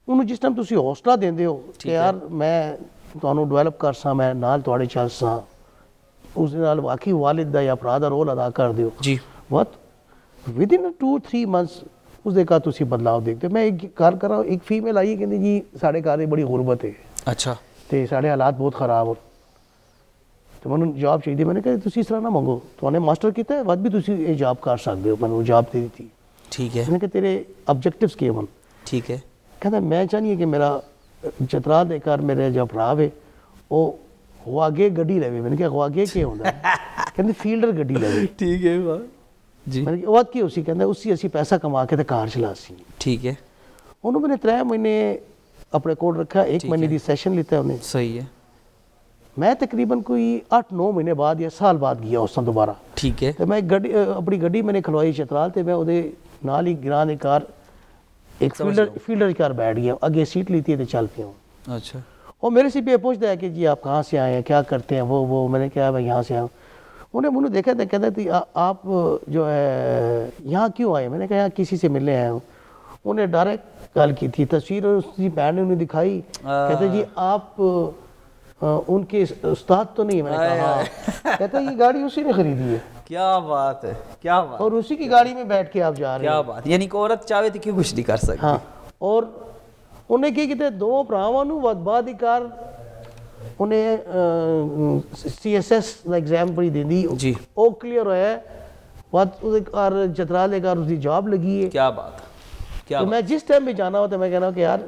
انہوں جس ٹائم تسی حوصلہ دیندے ہو کہ یار میں تانوں ڈیولپ کر سا, میں نال تواڈے چل سا, اس دے نال واقعی والد دا یا بھرا دا رول ادا کر دیو جی وقت ود ان 2-3 منتھس اس دے کا تسی بدلاؤ دیکھتے. میں ایک کار کر رہا ہوں, ایک فیمیل آئی ہے کہ جی ساڑھے گھر بڑی غربت ہے, اچھا تے ساڑھے حالات بہت خراب ہو, تو میں نے جاب چاہیے. میں نے کہا تسی اس طرح نہ منگو, تو نے ماسٹر کیتا ہے ود بھی تسی یہ جاب کر سکتے ہو. میں نے وہ جاب دے دی تھی. ٹھیک ہے. میں نے کہا تیرے آبجیکٹیوز کیا من؟ ٹھیک ہے. کہتا میں چاہیے کہ میرا چترال دے کر میرے جو بھرا ہے وہ خواگے گڈی لے. میں نے کہا خواگے کیا ہوتا ہے؟ کہتے فیلڈر گڈی لے. ٹھیک ہے جی. میں نے کہا وقت کی اسی کہتا اسی اسی پیسہ کما کے تے کار چلا سی. ٹھیک ہے. انہوں نے 3 مہینے اپنے کول رکھا, 1 مہینے دی سیشن لیتا ہے انہیں. صحیح ہے. میں تقریباً کوئی 8-9 مہینے بعد یا سال بعد گیا اس دوبارہ. ٹھیک ہے. تو میں اپنی گڈی میں نے کھلوائی چترال, تے میں وہ نال ہی گراں دی کار ایک فیلڈر کار بیٹھ گیا, اگے سیٹ لیتی ہے تو چل پیا ہوں. اچھا. اور میرے سے بھی پوچھتا ہے کہ جی آپ کہاں سے آئے ہیں, کیا کرتے ہیں, وہ میں نے کہا میں یہاں سے آیا ہوں. انہیں مجھے دیکھا تھا, کہتا تھی آپ جو ہے یہاں کیوں آئے؟ میں نے کہا یہاں کسی سے ملنے آیا ہوں. انہیں ڈائریکٹ کال کی تھی, تصویر اس کی بہن نے انہیں دکھائی, کہتے جی آپ ان کے استاد تو نہیں؟ میں نے کہا ہاں. کہتا یہ گاڑی اسی نے خریدی ہے. کیا بات ہے, کیا بات. اور اسی کی گاڑی میں بیٹھ کے آپ جا رہے ہیں. کیا بات, یعنی کہ عورت چاہے تو کیوں کچھ نہیں کر سکتی. ہاں. اور انہیں کی کہتے 2 بھراواں نوں بعد ہی کار انہیں CSS دا ایگزام پڑھی دیندی جی, او کلیئر ہویا ہے. بعد اور چترال دے کار اس دی جاب لگی ہے. کیا بات. تو میں جس ٹائم بھی جانا ہوتا ہے میں کہنا ہوں کہ یار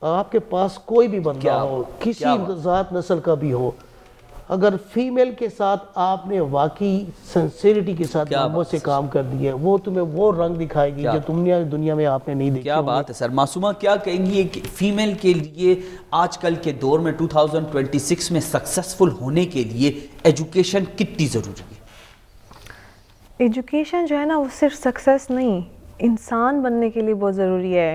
آپ کے پاس کوئی بھی بندہ ہو, کسی ذات نسل کا بھی ہو, اگر فیمیل کے ساتھ آپ نے واقعی سنسیریٹی کے ساتھ محبت سے کام کر دیا ہے, وہ تمہیں وہ رنگ دکھائے گی جو دنیا میں آپ نے نہیں دیکھا. کیا بات ہے سر. معصومہ کیا کہیں گی کہ فیمیل کے لیے آج کل کے دور میں 2026 میں سکسیسفل ہونے کے لیے ایجوکیشن کتنی ضروری ہے؟ ایجوکیشن جو ہے نا وہ صرف سکسیس نہیں, انسان بننے کے لیے بہت ضروری ہے.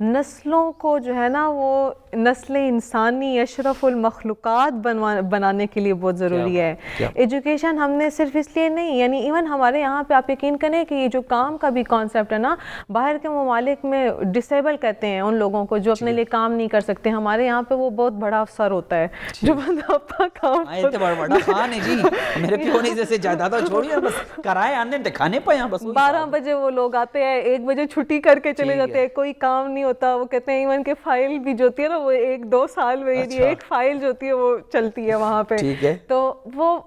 نسلوں کو جو ہے نا وہ نسل انسانی اشرف المخلوقات بنانے کے لیے بہت ضروری ہے. ایجوکیشن ہم نے صرف اس لیے نہیں, یعنی ایون ہمارے یہاں پہ آپ یقین کریں کہ یہ جو کام کا بھی کانسیپٹ ہے نا, باہر کے ممالک میں ڈسیبل کہتے ہیں ان لوگوں کو جو اپنے لیے کام نہیں کر سکتے. ہمارے یہاں پہ وہ بہت بڑا افسر ہوتا ہے جو بندہ اپنا کام بڑا خان ہے جی. میرے پیو نے جیسے جائیداد چھوڑی بس کرائے آنے کھانے پہ یہاں بس 12 بجے وہ لوگ آتے ہیں, 1 بجے چھٹی کر کے چلے جاتے ہیں, کوئی کام نہیں ہوتا. وہ کہتے ہیں ایون کہ فائل بھی جو ہوتی ہے نا وہ 1-2 سال میں ایک فائل جو ہوتی ہے وہ چلتی ہے وہاں پہ. تو وہ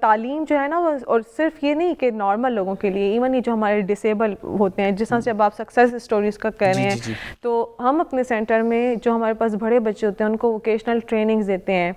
تعلیم جو ہے نا, اور صرف یہ نہیں کہ نارمل لوگوں کے لیے, ایون یہ جو ہمارے ڈسیبل ہوتے ہیں, جس طرح سے اب آپ سکسیس اسٹوریز کا کہہ رہے ہیں, تو ہم اپنے سینٹر میں جو ہمارے پاس بڑے بچے ہوتے ہیں ان کو ووکیشنل ٹریننگز دیتے ہیں.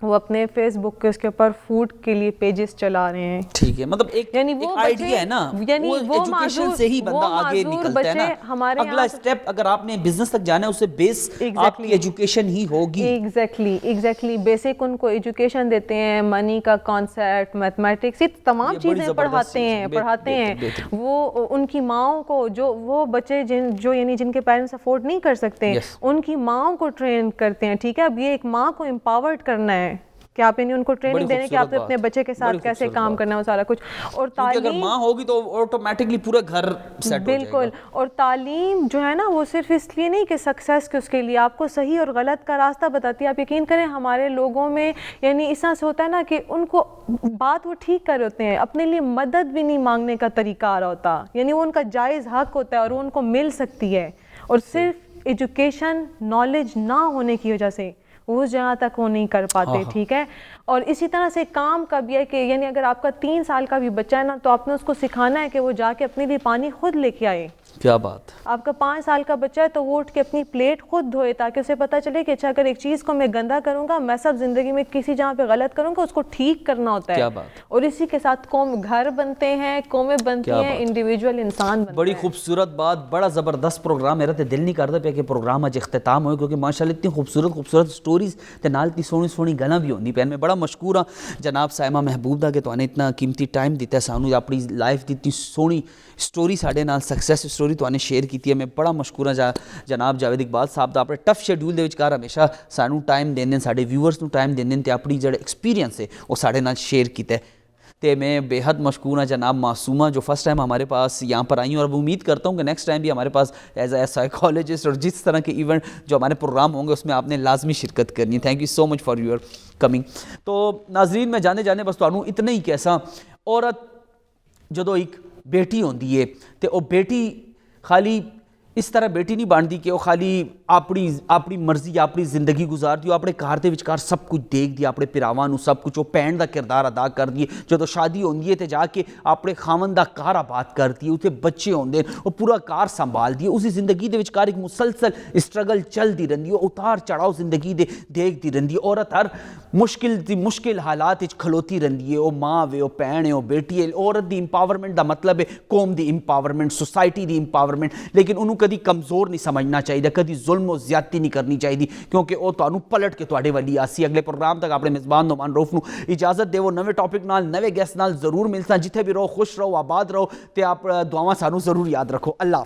وہ اپنے فیس بک کے اس کے اوپر فوڈ کے لیے پیجز چلا رہے ہیں. ٹھیک ہے, مطلب ایک آئیڈیا ہے نا, یعنی وہ ایجوکیشن سے ہی بندہ آگے نکلتا ہے نا. اگلا سٹیپ اگر آپ نے بزنس تک جانا ہے اس سے بیس آپ کی ایجوکیشن ہی ہوگی. ایگزیکٹلی بیسک ان کو ایجوکیشن دیتے ہیں, منی کا کانسیپٹ, میتھمیٹکس, یہ تمام چیزیں پڑھاتے ہیں. وہ ان کی ماؤں کو, جو وہ بچے جو یعنی جن کے پیرنٹس افورڈ نہیں کر سکتے, ان کی ماؤں کو ٹرین کرتے ہیں. ٹھیک ہے, اب یہ ایک ماں کو امپاورڈ کرنا ہے, کہ آپ یعنی ان کو بڑی ٹریننگ دینے کہ آپ خوبصورت اپنے بات، بچے کے ساتھ بڑی کیسے خوبصورت کام بات۔ کرنا ہے وہ سارا کچھ. اور کیونکہ اگر تعلیم ماں ہوگی تو آٹومیٹکلی پورا گھر سیٹ ہو جائے گا. بالکل. اور تعلیم جو ہے نا وہ صرف اس لیے نہیں کہ سکسیس کے اس کے لیے آپ کو صحیح اور غلط کا راستہ بتاتی ہے. آپ یقین کریں ہمارے لوگوں میں یعنی اس طرح سے ہوتا ہے نا کہ ان کو بات وہ ٹھیک کر رہے ہوتے ہیں, اپنے لیے مدد بھی نہیں مانگنے کا طریقہ آ رہا ہوتا, یعنی وہ ان کا جائز حق ہوتا ہے اور وہ ان کو مل سکتی ہے. اور صرف ایجوکیشن نالج نہ ہونے کی وجہ سے اس جگہ تک وہ نہیں کر پاتے. ٹھیک ہے. اور اسی طرح سے کام کا بھی ہے کہ یعنی اگر آپ کا 3 سال کا بھی بچہ ہے نا تو آپ نے اس کو سکھانا ہے کہ وہ جا کے اپنے لیے پانی خود لے کے آئے. کیا بات. آپ کا 5 سال کا بچہ ہے تو وہ اٹھ کے اپنی پلیٹ خود دھوئے تاکہ اسے پتہ چلے کہ اچھا اگر ایک چیز کو میں گندا کروں گا, میں سب زندگی میں کسی جہاں پہ غلط کروں گا اس کو ٹھیک کرنا ہوتا ہے. کیا بات. اور اسی کے ساتھ گھر بنتے ہیں, قومیں بنتی ہیں, انڈیویجول انسان بنتے ہیں. بڑی خوبصورت بات, بڑا زبردست پروگرام. میرا تے دل نہیں کرتا پیا کہ پروگرام اج اختتام ہوئے کیونکہ ماشاءاللہ اتنی خوبصورت سٹوریز تے نال تی سونی گلاں بھی ہوندی پین. میں بڑا مشکور ہاں جناب سائمہ محبوب دا کہ تو نے اتنا قیمتی ٹائم دیتا ہے سانو, اپنی لائف دی اتنی سونی سٹوری ساڈے نال سکسیس سٹوری تو نے شیئر کی ہے. میں بڑا مشکور ہاں جناب جاوید اقبال صاحب دا, اپنے ٹف شیڈیول دے وچکار ہمیشہ سانو ٹائم دیندے, ساڈے ویورز نو ٹائم دیندے تے اپنی جڑا ایکسپیرینس ہے وہ ساڈے نال شیئر کیتا ہے. تے میں بے حد مشکور ہوں جناب معصومہ جو فرسٹ ٹائم ہمارے پاس یہاں پر آئی ہیں, اور امید کرتا ہوں کہ نیکسٹ ٹائم بھی ہمارے پاس ایز اے سائیکالوجسٹ اور جس طرح کے ایونٹ جو ہمارے پروگرام ہوں گے اس میں آپ نے لازمی شرکت کرنی ہے. Thank you so much for your coming. تو ناظرین میں جانے بس تو اتنا ہی کیسا عورت جدو ایک بیٹی ہوندی ہے تے وہ بیٹی خالی اس طرح بیٹی نہیں بنتی کہ وہ خالی اپنی مرضی اپنی زندگی گزارتی, وہ اپنے گھر دے وچکار سب کچھ دیکھ دی, اپنے پراواں نو سب کچھ وہ بہن دا کردار ادا کر دی. جدو شادی ہوندی ہے تے جا کے اپنے خاون دا گھر آباد کرتی ہے, اسے بچے ہوندے وہ پورا گھر سنبھال دی. اسی زندگی دے وچکار ایک مسلسل اسٹرگل چلتی رہندی, وہ اتار چڑھاؤ زندگی دے دیکھتی رہندی. عورت ہر مشکل حالات وچ کھلوتی رہندی ہے, وہ ماں وے, وہ بہن ہے, وہ بیٹی ہے. عورت دی امپاورمنٹ دا مطلب ہے قوم دی امپاورمنٹ, سوسائٹی دی امپاورمنٹ. لیکن انہوں کدی کمزور نہیں سمجھنا چاہیے, کدی ظلم و زیادتی نہیں کرنی چاہیے کیونکہ وہ تانوں پلٹ کے تواڈے والی آسی. اگلے پروگرام تک اپنے میزبان نعمان روف نو اجازت دے, وہ نوے ٹاپک نال نوے گیسٹ نال ضرور ملساں. جتھے بھی رہو خوش رہو, آباد رہو تے آپ دعاواں سانوں ضرور یاد رکھو. اللہ